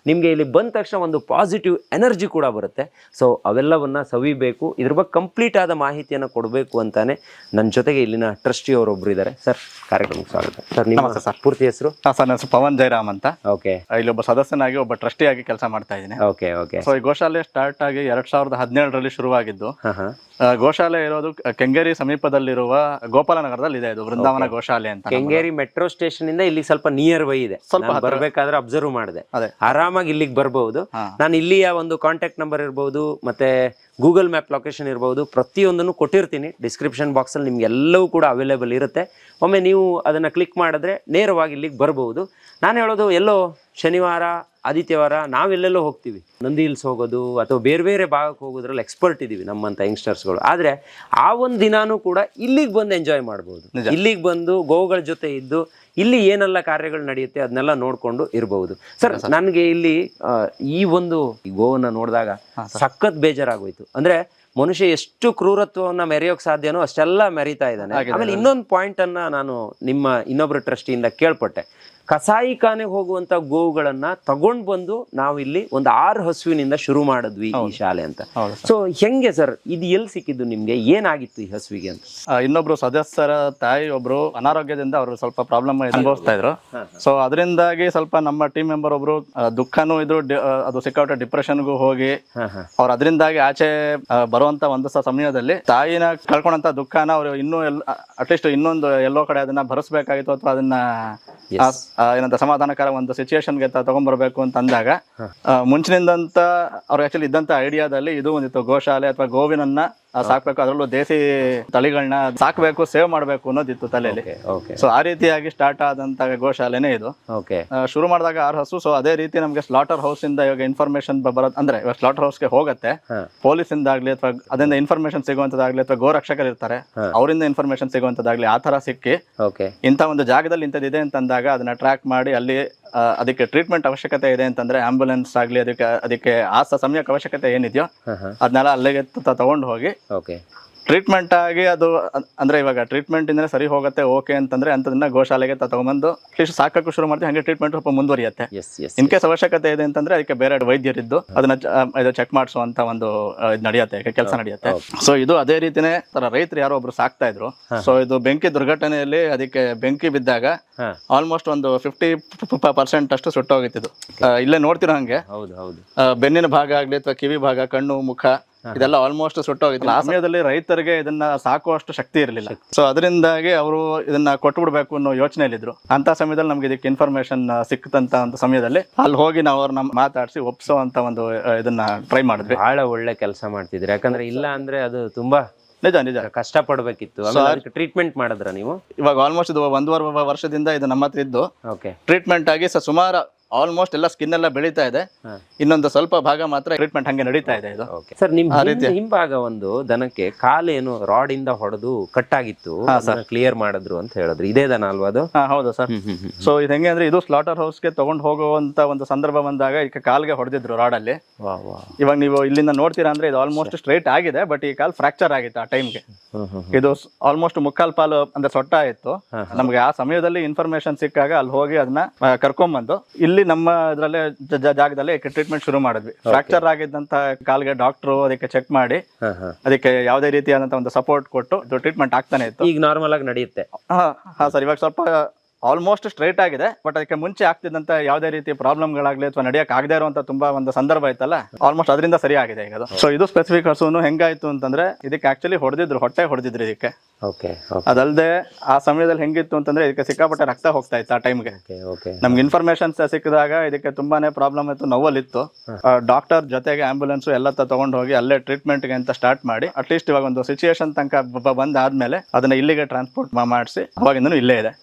[SPEAKER 1] ನಿಮಗೆ ಇಲ್ಲಿಗೆ ಬಂದ ತಕ್ಷಣ ಒಂದು ಪಾಸಿಟಿವ್ ಎನರ್ಜಿ ಕೂಡ ಬರುತ್ತೆ. ಸೊ ಅವೆಲ್ಲವನ್ನು ಸವಿಬೇಕು. ಇದ್ರ ಬಗ್ಗೆ ಕಂಪ್ಲೀಟ್ ಆದ ಮಾಹಿತಿಯನ್ನು ಕೊಡಬೇಕು ಅಂತಾನೆ ನನ್ನ ಜೊತೆಗೆ ಇಲ್ಲಿನ ಟ್ರಸ್ಟಿಯವರೊಬ್ಬರು ಇದ್ದಾರೆ. ಸರ್, ಕಾರ್ಯಕ್ರಮಕ್ಕೆ ಸ್ವಾಗತ. ಸರ್, ನಿಮ್ಮ ಸರ್ ಪೂರ್ತಿ ಹೆಸರು?
[SPEAKER 2] ಸರ್, ನನ್ನ ಹೆಸರು ಪವನ್ ಜಯರಾಮ್ ಅಂತ.
[SPEAKER 1] ಓಕೆ.
[SPEAKER 2] ಇಲ್ಲೊಬ್ಬ ಸದಸ್ಯನಾಗಿ ಒಬ್ಬ ಟ್ರಸ್ಟಿಯಾಗಿ ಕೆಲಸ ಮಾಡ್ತಾ ಇದ್ದೀನಿ.
[SPEAKER 1] Okay okay.
[SPEAKER 2] ಸೊ ಈ ಗೋಶಾಲೆ ಸ್ಟಾರ್ಟ್ ಆಗಿ 2017ರಲ್ಲಿ ಶುರುವಾಗಿದ್ದು. ಗೋಶಾಲೆ ಇರೋದು ಕೆಂಗೇರಿ ಸಮೀಪದಲ್ಲಿರುವ ಗೋಪಾಲನಗರದಲ್ಲಿ ಇದೆ. ಇದು ಬೃಂದಾವನ ಗೋಶಾಲೆ ಅಂತ.
[SPEAKER 1] ಕೆಂಗೇರಿ ಮೆಟ್ರೋ ಸ್ಟೇಷನ್ ಇಂದ ಇಲ್ಲಿ ಸ್ವಲ್ಪ ನಿಯರ್ ಬೈ ಇದೆ. ಸ್ವಲ್ಪ ಬರ್ಬೇಕಾದ್ರೆ ಅಬ್ಸರ್ವ್ ಮಾಡಿದೆ, ಆರಾಮಾಗಿ ಇಲ್ಲಿಗೆ ಬರ್ಬಹುದು. ನಾನು ಇಲ್ಲಿಯ ಒಂದು ಕಾಂಟ್ಯಾಕ್ಟ್ ನಂಬರ್ ಇರ್ಬೋದು, ಮತ್ತೆ ಗೂಗಲ್ ಮ್ಯಾಪ್ ಲೊಕೇಶನ್ ಇರ್ಬೋದು, ಪ್ರತಿಯೊಂದನ್ನು ಕೊಟ್ಟಿರ್ತೀನಿ ಡಿಸ್ಕ್ರಿಪ್ಷನ್ ಬಾಕ್ಸಲ್ಲಿ. ನಿಮ್ಗೆ ಎಲ್ಲವೂ ಕೂಡ ಅವೈಲೇಬಲ್ ಇರುತ್ತೆ. ಒಮ್ಮೆ ನೀವು ಅದನ್ನು ಕ್ಲಿಕ್ ಮಾಡಿದ್ರೆ ನೇರವಾಗಿ ಇಲ್ಲಿಗೆ ಬರ್ಬೋದು. ನಾನು ಹೇಳೋದು, ಎಲ್ಲೋ ಶನಿವಾರ ಆದಿತ್ಯವಾರ ನಾವೆಲ್ಲೆಲ್ಲೋ ಹೋಗ್ತೀವಿ, ನಂದಿ ಹಿಲ್ಸ್ ಹೋಗೋದು ಅಥವಾ ಬೇರೆ ಬೇರೆ ಭಾಗಕ್ಕೆ ಹೋಗೋದ್ರಲ್ಲಿ ಎಕ್ಸ್ಪರ್ಟ್ ಇದ್ದೀವಿ ನಮ್ಮಂಥ ಯಂಗ್ಸ್ಟರ್ಸ್ಗಳು. ಆದರೆ ಆ ಒಂದು ದಿನಾನೂ ಕೂಡ ಇಲ್ಲಿಗೆ ಬಂದು ಎಂಜಾಯ್ ಮಾಡ್ಬೋದು. ಇಲ್ಲಿಗೆ ಬಂದು ಗೋವುಗಳ ಜೊತೆ ಇದ್ದು ಇಲ್ಲಿ ಏನೆಲ್ಲ ಕಾರ್ಯಗಳು ನಡೆಯುತ್ತೆ ಅದನ್ನೆಲ್ಲ ನೋಡ್ಕೊಂಡು ಇರಬಹುದು. ಸರ್, ನನಗೆ ಇಲ್ಲಿ ಈ ಒಂದು ಗೋವನ್ನು ನೋಡಿದಾಗ ಸಖತ್ ಬೇಜಾರಾಗೋಯ್ತು. ಅಂದ್ರೆ ಮನುಷ್ಯ ಎಷ್ಟು ಕ್ರೂರತ್ವವನ್ನು ಮೆರೆಯೋಕೆ ಸಾಧ್ಯನೋ ಅಷ್ಟೆಲ್ಲ ಮೆರೀತಾ ಇದ್ದಾನೆ. ಆಮೇಲೆ ಇನ್ನೊಂದು ಪಾಯಿಂಟ್ ಅನ್ನ ನಾನು ನಿಮ್ಮ ಇನ್ನೊಬ್ಬರ ಟ್ರಸ್ಟಿಯಿಂದ ಕೇಳ್ಪಟ್ಟೆ. ಕಸಾಯಿಖಾನೆಗೆ ಹೋಗುವಂತ ಗೋವುಗಳನ್ನ ತಗೊಂಡ್ ಬಂದು ನಾವು ಇಲ್ಲಿ ಒಂದು 6 ಹಸುವಿನಿಂದ ಶುರು ಮಾಡಿದ್ವಿ ಈ ಶಾಲೆ ಅಂತ. ಸೊ ಹೆಂಗೆ ಸರ್, ಇದು ಎಲ್ಲಿ ಸಿಕ್ಕಿದ್ದು ನಿಮ್ಗೆ? ಏನಾಗಿತ್ತು ಈ ಹಸುವಿಗೆ ಅಂತ?
[SPEAKER 2] ಇನ್ನೊಬ್ರು ಸದಸ್ಯರ ತಾಯಿ ಒಬ್ರು ಅನಾರೋಗ್ಯದಿಂದ ಅವರು ಸ್ವಲ್ಪ ಪ್ರಾಬ್ಲಮ್ ಅನುಭವಿಸ್ತಾ ಇದ್ರು. ಸೊ ಅದರಿಂದಾಗಿ ಸ್ವಲ್ಪ ನಮ್ಮ ಟೀಮ್ ಮೆಂಬರ್ ಒಬ್ರು ದುಃಖನೂ ಇದ್ರು, ಅದು ಸಿಕ್ಕಾಪಟ್ಟೆ ಡಿಪ್ರೆಷನ್ಗೂ ಹೋಗಿ ಅವ್ರು ಅದರಿಂದಾಗಿ ಆಚೆ ಬರುವಂತ ಒಂದು ಸಮಯದಲ್ಲಿ ತಾಯಿನ ಕಳ್ಕೊಂಡಂತ ದುಃಖನ ಅವ್ರು ಇನ್ನೂ ಅಟ್ಲೀಸ್ಟ್ ಇನ್ನೊಂದು ಎಲ್ಲೋ ಕಡೆ ಅದನ್ನ ಭರಿಸ್ಬೇಕಾಗಿತ್ತು, ಅಥವಾ ಅದನ್ನ ಏನಂತ ಸಮಾಧಾನಕರ ಒಂದು ಸಿಚುಯೇಷನ್ಗೆ ತಗೊಂಡ್ಬರ್ಬೇಕು ಅಂತ ಅಂದಾಗ ಮುಂಚಿನಿಂದಂತ ಅವ್ರು ಆಕ್ಚುಲಿ ಇದ್ದಂತ ಐಡಿಯಾದಲ್ಲಿ ಇದು ಒಂದಿತ್ತು, ಗೋಶಾಲೆ ಅಥವಾ ಗೋವಿನನ್ನ ಸಾಕ್ಬೇಕು, ಅದರಲ್ಲೂ ದೇಸಿ ತಳಿಗಳನ್ನ ಸಾಕ್ಬೇಕು, ಸೇವ್ ಮಾಡ್ಬೇಕು ಅನ್ನೋದಿತ್ತು ತಲೆಯಲ್ಲಿ.
[SPEAKER 1] ಓಕೆ
[SPEAKER 2] ಸೊ ಆ ರೀತಿಯಾಗಿ ಸ್ಟಾರ್ಟ್ ಆದಂತ ಗೋಶಾಲೆನೇ ಇದು.
[SPEAKER 1] ಓಕೆ
[SPEAKER 2] ಶುರು ಮಾಡಿದಾಗ 6 ಹಸು. ಸೊ ಅದೇ ರೀತಿ ನಮಗೆ ಸ್ಲಾಟರ್ ಹೌಸ್ ಇಂದ ಇವಾಗ ಇನ್ಫಾರ್ಮೇಶನ್ ಬರೋದು ಅಂದ್ರೆ ಇವಾಗ ಸ್ಲಾಟರ್ ಹೌಸ್ಗೆ ಹೋಗುತ್ತೆ, ಪೊಲೀಸ್ ಇಂದ ಆಗ್ಲಿ ಅಥವಾ ಅದರಿಂದ ಇನ್ಫಾರ್ಮೇಶನ್ ಸಿಗುವಂತದಾಗ್ಲಿ ಅಥವಾ ಗೋರಕ್ಷಕರು ಇರ್ತಾರೆ ಅವರಿಂದ ಇನ್ಫಾರ್ಮೇಶನ್ ಸಿಗುವಂತದಾಗ್ಲಿ ಆ ತರ ಸಿಕ್ಕಿ
[SPEAKER 1] ಓಕೆ
[SPEAKER 2] ಇಂಥ ಒಂದು ಜಾಗದಲ್ಲಿ ಇಂಥದ್ದಿದೆ ಅಂತಂದಾಗ ಅದನ್ನ ಟ್ರ್ಯಾಕ್ ಮಾಡಿ ಅಲ್ಲಿ ಅದಕ್ಕೆ ಟ್ರೀಟ್ಮೆಂಟ್ ಅವಶ್ಯಕತೆ ಇದೆ ಅಂತಂದ್ರೆ ಆಂಬುಲೆನ್ಸ್ ಆಗ್ಲಿ ಅದಕ್ಕೆ ಆ ಸಮಯಕ್ಕೆ ಅವಶ್ಯಕತೆ ಏನಿದೆಯೋ ಅದನ್ನೆಲ್ಲ ಅಲ್ಲಿಗೆ ತಗೊಂಡು ಹೋಗಿ
[SPEAKER 1] ಓಕೆ
[SPEAKER 2] ಟ್ರೀಟ್ಮೆಂಟ್ ಆಗಿ ಅದು ಅಂದ್ರೆ ಇವಾಗ ಟ್ರೀಟ್ಮೆಂಟ್ ಇಂದ ಸರಿ ಹೋಗುತ್ತೆ ಓಕೆ ಅಂತಂದ್ರೆ ಅಂತದನ್ನ ಗೋಶಾಲೆಗೆ ತಗೊಂಡ್ಬಂದು ಅಟ್ಲೀಸ್ಟ್ ಸಾಕಕ್ಕೂ ಶುರು ಮಾಡ್ತೀವಿ. ಹಂಗೆ ಟ್ರೀಟ್ಮೆಂಟ್ ಸ್ವಲ್ಪ ಮುಂದುವರಿಯುತ್ತೆ. ಇನ್ ಕೇಸ್ ಅವಶ್ಯಕತೆ ಇದೆ ಅಂತಂದ್ರೆ ಅದಕ್ಕೆ ಬೇರೆ ವೈದ್ಯರಿದ್ದು ಅದನ್ನ ಚೆಕ್ ಮಾಡಿಸುವಂತ ಒಂದು ನಡೆಯುತ್ತೆ, ಕೆಲಸ ನಡೆಯುತ್ತೆ. ಸೊ ಇದು ಅದೇ ರೀತಿನೇ ರೈತರು ಯಾರೋ ಒಬ್ರು ಸಾಕ್ತಾ ಇದ್ರು. ಸೊ ಇದು ಬೆಂಕಿ ದುರ್ಘಟನೆಯಲ್ಲಿ ಅದಕ್ಕೆ ಬೆಂಕಿ ಬಿದ್ದಾಗ ಆಲ್ಮೋಸ್ಟ್ ಒಂದು 50% ಅಷ್ಟು ಸುಟ್ಟೋಗಿತ್ತು. ಇಲ್ಲೇ ನೋಡ್ತಿರೋ ಹಂಗೆ ಬೆನ್ನಿನ ಭಾಗ ಆಗ್ಲಿ ಅಥವಾ ಕಿವಿ ಭಾಗ, ಕಣ್ಣು, ಮುಖ ಇದೆಲ್ಲ ಆಲ್ಮೋಸ್ಟ್ ಸುಟ್ಟೋಗಿತ್ತು. ಆ ಸಮಯದಲ್ಲಿ ರೈತರಿಗೆ ಇದನ್ನ ಸಾಕುವಷ್ಟು ಶಕ್ತಿ ಇರಲಿಲ್ಲ. ಸೊ ಅದರಿಂದಾಗಿ ಅವರು ಇದನ್ನ ಕೊಟ್ಬಿಡ್ಬೇಕು ಅನ್ನೋ ಯೋಚನೆಯಲ್ಲಿದ್ರು. ಅಂತ ಸಮಯದಲ್ಲಿ ನಮ್ಗೆ ಇದಕ್ಕೆ ಇನ್ಫಾರ್ಮೇಶನ್ ಸಿಕ್ಕಂತ ಒಂದು ಸಮಯದಲ್ಲಿ ಅಲ್ಲಿ ಹೋಗಿ ನಾವು ಅವ್ರನ್ನ ಮಾತಾಡಿಸಿ ಒಪ್ಸೋ ಒಂದು ಇದನ್ನ ಟ್ರೈ ಮಾಡಿದ್ವಿ.
[SPEAKER 1] ಬಹಳ ಒಳ್ಳೆ ಕೆಲಸ ಮಾಡ್ತಿದ್ರಿ. ಯಾಕಂದ್ರೆ ಇಲ್ಲ ಅಂದ್ರೆ ಅದು ತುಂಬಾ
[SPEAKER 2] ನಿಜ
[SPEAKER 1] ಕಷ್ಟ ಪಡ್ಬೇಕಿತ್ತು. ಟ್ರೀಟ್ಮೆಂಟ್ ಮಾಡಿದ್ರ ನೀವು?
[SPEAKER 2] ಇವಾಗ ಆಲ್ಮೋಸ್ಟ್ ಇದು 1.5 ವರ್ಷದಿಂದ ಇದು ನಮ್ಮ ಹತ್ರ ಇದ್ದು ಟ್ರೀಟ್ಮೆಂಟ್ ಆಗಿ ಸುಮಾರು ಆಲ್ಮೋಸ್ಟ್ ಎಲ್ಲ ಸ್ಕಿನ್ ಎಲ್ಲ ಬೆಳೀತಾ ಇದೆ. ಇನ್ನೊಂದು ಸ್ವಲ್ಪ ಭಾಗ ಮಾತ್ರ ಟ್ರೀಟ್ಮೆಂಟ್ ಹಂಗೆ ನಡೀತಾ ಇದೆ. ಇದು
[SPEAKER 1] ಸರ್ ನಿಮ್ ಹಿಂಭಾಗ ಒಂದು ದನಕ್ಕೆ ಕಾಲೇನು ರಾಡ್ ಇಂದ ಹೊಡೆದು ಕಟ್ಟಾಗಿತ್ತು, ಕ್ಲಿಯರ್ ಮಾಡಿದ್ರು ಅಂತ ಹೇಳಿದ್ರು. ಇದೇ ದನ ಅಲ್ವಾ ಅದು?
[SPEAKER 2] ಹೌದು ಸರ್. ಸೊ ಇದು ಹೆಂಗೆ ಅಂದ್ರೆ ಇದು ಸ್ಲಾಟರ್ ಹೌಸ್ಗೆ ತಗೊಂಡು ಹೋಗುವಂತ ಒಂದು ಸಂದರ್ಭ ಬಂದಾಗ ಇದಕ್ಕೆ ಕಾಲ್ಗೆ ಹೊಡೆದಿದ್ರು ರಾಡ್ ಅಲ್ಲಿ. ಇವಾಗ ನೀವು ಇಲ್ಲಿಂದ ನೋಡ್ತೀರಾ ಅಂದ್ರೆ ಇದು ಆಲ್ಮೋಸ್ಟ್ ಸ್ಟ್ರೈಟ್ ಆಗಿದೆ, ಬಟ್ ಈ ಕಾಲ್ ಫ್ರಾಕ್ಚರ್ ಆಗಿತ್ತು ಆ ಟೈಮ್ಗೆ. ಇದು ಆಲ್ಮೋಸ್ಟ್ ಮುಕ್ಕಾಲ್ ಪಾಲು ಅಂದ್ರೆ ಸೊಟ್ಟ ಇತ್ತು. ನಮ್ಗೆ ಆ ಸಮಯದಲ್ಲಿ ಇನ್ಫಾರ್ಮೇಶನ್ ಸಿಕ್ಕಾಗ ಅಲ್ಲಿ ಹೋಗಿ ಅದನ್ನ ಕರ್ಕೊಂಡ್ಬಂದು ಇಲ್ಲಿ ನಮ್ಮ ಇದ್ರಲ್ಲೇ ಜಾಗದಲ್ಲಿ ಟ್ರೀಟ್ಮೆಂಟ್ ಶುರು ಮಾಡಿದ್ವಿ. ಫ್ರಾಕ್ಚರ್ ಆಗಿದ್ದಂತ ಕಾಲ್ಗೆ ಡಾಕ್ಟರ್ ಅದಕ್ಕೆ ಚೆಕ್ ಮಾಡಿ ಅದಕ್ಕೆ ಯಾವುದೇ ರೀತಿಯಾದಂತ ಒಂದು ಸಪೋರ್ಟ್ ಕೊಟ್ಟು ಟ್ರೀಟ್ಮೆಂಟ್ ಆಗ್ತಾನೆ ಇತ್ತು.
[SPEAKER 1] ಈಗ ನಾರ್ಮಲ್ ಆಗಿ ನಡೆಯುತ್ತೆ?
[SPEAKER 2] ಹಾ ಸರ್, ಇವಾಗ ಸ್ವಲ್ಪ ಆಲ್ಮೋಸ್ಟ್ ಸ್ಟ್ರೈಟ್ ಆಗಿದೆ. ಬಟ್ ಅದಕ್ಕೆ ಮುಂಚೆ ಆಗ್ತಿದ್ದಂತ ಯಾವುದೇ ರೀತಿ ಪ್ರಾಬ್ಲಮ್ಗಳಾಗ್ಲಿ ಅಥವಾ ನಡೆಯಕ್ಕೆ ಆಗದೆ ಇರುವಂತ ತುಂಬಾ ಒಂದು ಸಂದರ್ಭ ಇತ್ತಲ್ಲ, ಆಲ್ಮೋಸ್ಟ್ ಅದರಿಂದ ಸರಿ ಆಗಿದೆ ಈಗ. ಸೊ ಇದು ಸ್ಪೆಸಿಫಿಕ್ ಹಸುನು ಹೆಂಗಾಯ್ತು ಅಂತಂದ್ರೆ ಇದಕ್ಕೆ ಆಕ್ಚುಲಿ ಹೊಡೆದಿದ್ರು ಇದಕ್ಕೆ. ಅದಲ್ಲದೆ ಆ ಸಮಯದಲ್ಲಿ ಹೆಂಗಿತ್ತು ಅಂತಂದ್ರೆ ಇದಕ್ಕೆ ಸಿಕ್ಕಾಪಟ್ಟೆ ರಕ್ತ ಹೋಗ್ತಾ ಇತ್ತು ಆ ಟೈಮ್ಗೆ. ನಮ್ಗೆ ಇನ್ಫಾರ್ಮೇಶನ್ ಸಿಕ್ಕಿದಾಗ ಇದಕ್ಕೆ ತುಂಬಾನೇ ಪ್ರಾಬ್ಲಮ್ ಇತ್ತು, ನೋವಲ್ಲಿತ್ತು. ಡಾಕ್ಟರ್ ಜೊತೆಗೆ ಆಂಬುಲೆನ್ಸ್ ಎಲ್ಲ ತಗೊಂಡು ಹೋಗಿ ಅಲ್ಲೇ ಟ್ರೀಟ್ಮೆಂಟ್ ಗೆ ಅಂತ ಸ್ಟಾರ್ಟ್ ಮಾಡಿ ಅಟ್ಲೀಸ್ಟ್ ಇವಾಗ ಒಂದು ಸಿಚುಯೇಷನ್ ತನಕ ಬಂದಾದ್ಮೇಲೆ ಅದನ್ನ ಇಲ್ಲಿಗೆ ಟ್ರಾನ್ಸ್ಪೋರ್ಟ್ ಮಾಡಿಸಿ ಅವಾಗಿಂದನೂ ಇಲ್ಲೇ ಇದೆ.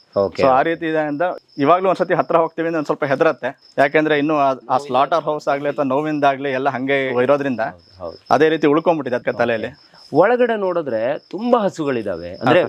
[SPEAKER 2] ಸೊ ಆ ರೀತಿ ಇದೆ ಅಂತ ಇವಾಗ್ಲೂ ಒಂದ್ಸತಿ ಹತ್ರ ಹೋಗ್ತೀವಿ ಅಂದ್ರೆ ಒಂದ್ ಸ್ವಲ್ಪ ಹೆದರತ್ತೆ. ಯಾಕೆಂದ್ರೆ ಇನ್ನು ಆ ಸ್ಲಾಟರ್ ಹೌಸ್ ಆಗ್ಲಿ ಅಥವಾ ನೋವಿಂದಾಗ್ಲಿ ಎಲ್ಲ ಹಂಗೆ ಇರೋದ್ರಿಂದ ಅದೇ ರೀತಿ ಉಳ್ಕೊಂಡ್ಬಿಟ್ಟಿದೆ ಅದಕ್ಕೆ ತಲೆಯಲ್ಲಿ.
[SPEAKER 1] ಒಳಗಡೆ ನೋಡಿದ್ರೆ ತುಂಬಾ ಹಸುಗಳಿದಾವೆ, ಅಂದ್ರೆ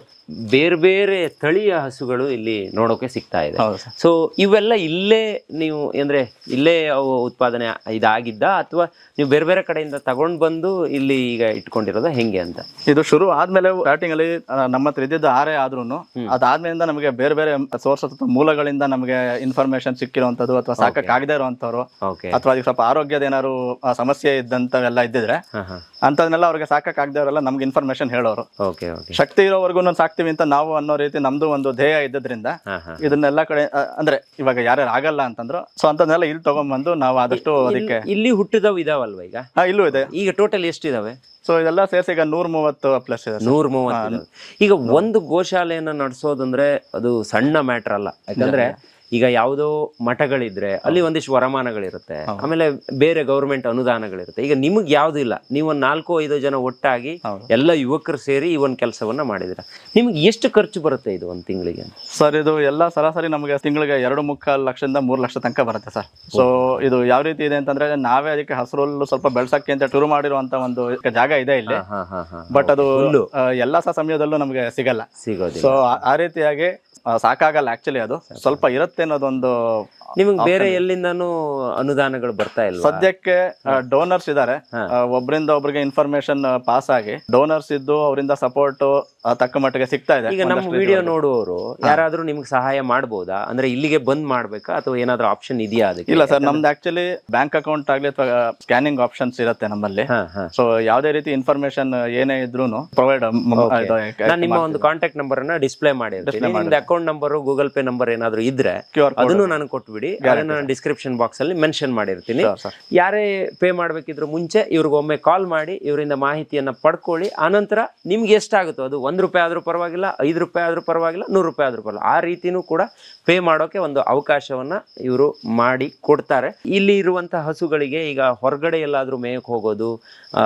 [SPEAKER 1] ಬೇರೆ ಬೇರೆ ತಳಿಯ ಹಸುಗಳು ಇಲ್ಲಿ ನೋಡೋಕೆ ಸಿಗ್ತಾ ಇದೆ. ಸೊ ಇವೆಲ್ಲ ಇಲ್ಲೇ ನೀವು ಅಂದ್ರೆ ಇಲ್ಲೇ ಅವು ಉತ್ಪಾದನೆ ಇದಾಗಿದ್ದ ಅಥವಾ ನೀವು ಬೇರೆ ಬೇರೆ ಕಡೆಯಿಂದ ತಗೊಂಡ್ ಬಂದು ಇಲ್ಲಿ ಈಗ ಇಟ್ಕೊಂಡಿರೋದ ಹೆಂಗೆ ಅಂತ?
[SPEAKER 2] ಇದು ಶುರು ಆದ್ಮೇಲೆ ಸ್ಟಾರ್ಟಿಂಗ್ ಅಲ್ಲಿ ನಮ್ಮ ಹತ್ರ ಇದ್ದಿದ್ದು 6 ಆದ್ರೂನು ಅದಾದ್ಮೇಲಿಂದ ನಮಗೆ ಬೇರೆ ಬೇರೆ ಸೋರ್ಸಸ್ ಮೂಲಗಳಿಂದ ನಮಗೆ ಇನ್ಫಾರ್ಮೇಶನ್ ಸಿಕ್ಕಿರುವಂತದ್ದು ಅಥವಾ ಸಾಕಾಗದೇ ಇರುವಂತವ್ರು ಅಥವಾ ಅದಕ್ಕೆ ಸ್ವಲ್ಪ ಆರೋಗ್ಯದ ಏನಾದ್ರು ಸಮಸ್ಯೆ ಇದ್ದಂತವೆಲ್ಲ ಇದ್ದಿದ್ರೆ ಅಂತದನ್ನೆಲ್ಲ ಅವ್ರಿಗೆ ಸಾಕಾಗದೇ ಇರೋಲ್ಲ ನಮ್ಗೆ ಇನ್ಫಾರ್ಮೇಶನ್ ಹೇಳೋರು. ಶಕ್ತಿ ಇರೋವರೆಗೂ ಸಾಕ್ತಿವಿ ಅಂತ ನಾವು ಅನ್ನೋ ರೀತಿ ನಮ್ದು ಒಂದು ಧ್ಯೇಯ ಇದ್ದದ್ರಿಂದ ಇದನ್ನೆಲ್ಲ ಕಡೆ ಅಂದ್ರೆ ಇವಾಗ ಯಾರ್ಯಾರು ಆಗಲ್ಲ ಅಂತಂದ್ರು ಸೊ ಅಂತದನ್ನೆಲ್ಲ ಇಲ್ಲಿ ತಗೊಂಡ್ಬಂದು ನಾವು ಆದಷ್ಟು ಅದಕ್ಕೆ
[SPEAKER 1] ಇಲ್ಲಿ ಹುಟ್ಟಿದವು ಇದಾವಲ್ವಾ ಈಗ?
[SPEAKER 2] ಇಲ್ಲೂ ಇದೆ.
[SPEAKER 1] ಈಗ ಟೋಟಲ್ ಎಷ್ಟಿದಾವೆ?
[SPEAKER 2] ಸೊ ಇದೆಲ್ಲ ಸೇರಿಸಿ ಈಗ 130+ ಇದೆ.
[SPEAKER 1] 130. ಈಗ ಒಂದು ಗೋಶಾಲೆಯನ್ನ ನಡೆಸೋದಂದ್ರೆ ಅದು ಸಣ್ಣ ಮ್ಯಾಟರ್ ಅಲ್ಲ. ಯಾಕಂದ್ರೆ ಈಗ ಯಾವುದೋ ಮಠಗಳಿದ್ರೆ ಅಲ್ಲಿ ಒಂದಿಷ್ಟು ವರಮಾನಗಳಿರುತ್ತೆ, ಆಮೇಲೆ ಬೇರೆ ಗೌರ್ಮೆಂಟ್ ಅನುದಾನಗಳಿರುತ್ತೆ. ಈಗ ನಿಮಗೆ ಯಾವ್ದು ಇಲ್ಲ, ನೀವು 4-5 ಜನ ಒಟ್ಟಾಗಿ ಎಲ್ಲ ಯುವಕರು ಸೇರಿ ಈ ಒಂದು ಕೆಲಸವನ್ನ ಮಾಡಿದಿರ. ನಿಮ್ಗೆ ಎಷ್ಟು ಖರ್ಚು ಬರುತ್ತೆ ಇದು ಒಂದು ತಿಂಗಳಿಗೆ?
[SPEAKER 2] ಸರ್ ಇದು ಎಲ್ಲ ಸರಾಸರಿ ನಮಗೆ ತಿಂಗಳಿಗೆ 2.25 ಲಕ್ಷದಿಂದ 3 ಲಕ್ಷ ತನಕ ಬರುತ್ತೆ ಸರ್. ಸೊ ಇದು ಯಾವ ರೀತಿ ಇದೆ ಅಂತಂದ್ರೆ ನಾವೇ ಅದಕ್ಕೆ ಹಸಿರುಲ್ಲು ಸ್ವಲ್ಪ ಬೆಳ್ಸಕ್ಕೆ ಅಂತ ಶುರು ಮಾಡಿರುವಂತ ಒಂದು ಜಾಗ ಇದೆ ಇಲ್ಲಿ. ಬಟ್ ಅದು ಎಲ್ಲ ಸಮಯದಲ್ಲೂ ನಮಗೆ ಸಿಗೋದಿಲ್ಲ. ಸೊ ಆ ರೀತಿಯಾಗಿ ಸಾಕಾಗಲ್ಲ ಆಕ್ಚುಲಿ. ಅದು ಸ್ವಲ್ಪ ಇರುತ್ತೆ ಅನ್ನೋದೊಂದು.
[SPEAKER 1] ನಿಮಗೆ ಬೇರೆ ಎಲ್ಲಿಂದಾನು ಅನುದಾನಗಳು ಬರ್ತಾ ಇಲ್ಲ
[SPEAKER 2] ಸದ್ಯಕ್ಕೆ? ಡೋನರ್ಸ್ ಇದಾರೆ, ಒಬ್ಬರಿಂದ ಒಬ್ರಿಗೆ ಇನ್ಫಾರ್ಮೇಶನ್ ಪಾಸ್ ಆಗಿ ಡೋನರ್ಸ್ ಇದ್ದು ಅವರಿಂದ ಸಪೋರ್ಟ್ ತಕ್ಕ ಮಟ್ಟಿಗೆ ಸಿಗ್ತಾ ಇದೆ.
[SPEAKER 1] ಈಗ ನಮ್ಮ ವಿಡಿಯೋ ನೋಡುವವರು ಯಾರಾದ್ರೂ ನಿಮ್ಗೆ ಸಹಾಯ ಮಾಡಬಹುದಾ? ಅಂದ್ರೆ ಇಲ್ಲಿಗೆ ಬಂದ್ ಮಾಡ್ಬೇಕಾ ಅಥವಾ ಏನಾದ್ರೂ ಆಪ್ಷನ್ ಇದೆಯಾ ಅದಕ್ಕೆ?
[SPEAKER 2] ಇಲ್ಲ ಸರ್, ನಮ್ದು ಆಕ್ಚುಲಿ ಬ್ಯಾಂಕ್ ಅಕೌಂಟ್ ಆಗ್ಲಿ ಅಥವಾ ಸ್ಕ್ಯಾನಿಂಗ್ ಆಪ್ಷನ್ಸ್ ಇರುತ್ತೆ ನಮ್ಮಲ್ಲಿ. ಸೊ ಯಾವುದೇ ರೀತಿ ಇನ್ಫಾರ್ಮೇಶನ್ ಏನೇ ಇದ್ರು ಪ್ರೊವೈಡ್.
[SPEAKER 1] ನಾನು ನಿಮ್ಮ ಒಂದು ಕಾಂಟ್ಯಾಕ್ಟ್ ನಂಬರ್ ಅನ್ನ ಡಿಸ್ಪ್ಲೇ ಮಾಡಿರ್ತೀನಿ. ನಿಮ್ದು account number, Google pay number ಏನಾದ್ರು ಇದ್ರೆ ಅದನ್ನು ನಾನು ಕೊಟ್ಬಿಡಿ. ಅದನ್ನ ಡಿಸ್ಕ್ರಿಪ್ಷನ್ ಬಾಕ್ಸ್ ಅಲ್ಲಿ ಮೆನ್ಷನ್ ಮಾಡಿರ್ತೀನಿ. ಯಾರೇ ಪೇ ಮಾಡ್ಬೇಕಿದ್ರು ಮುಂಚೆ ಇವ್ರಿಗೊಮ್ಮೆ ಕಾಲ್ ಮಾಡಿ ಇವರಿಂದ ಮಾಹಿತಿಯನ್ನ ಪಡ್ಕೊಳ್ಳಿ. ಆನಂತರ ನಿಮ್ಗೆ ಎಷ್ಟಾಗುತ್ತೋ ಅದು ₹1 ಆದ್ರೂ ಪರವಾಗಿಲ್ಲ, ₹5 ಆದ್ರೂ ಪರವಾಗಿಲ್ಲ, ₹100 ಆದ್ರೂ ಪರವಾಗಿಲ್ಲ, ಆ ರೀತಿನೂ ಕೂಡ ಪೇ ಮಾಡೋಕೆ ಒಂದು ಅವಕಾಶವನ್ನ ಇವರು ಮಾಡಿ ಕೊಡ್ತಾರೆ. ಇಲ್ಲಿ ಇರುವಂತಹ ಹಸುಗಳಿಗೆ ಈಗ ಹೊರಗಡೆ ಎಲ್ಲಾದ್ರೂ ಮೇಯಕ್ಕೆ ಹೋಗೋದು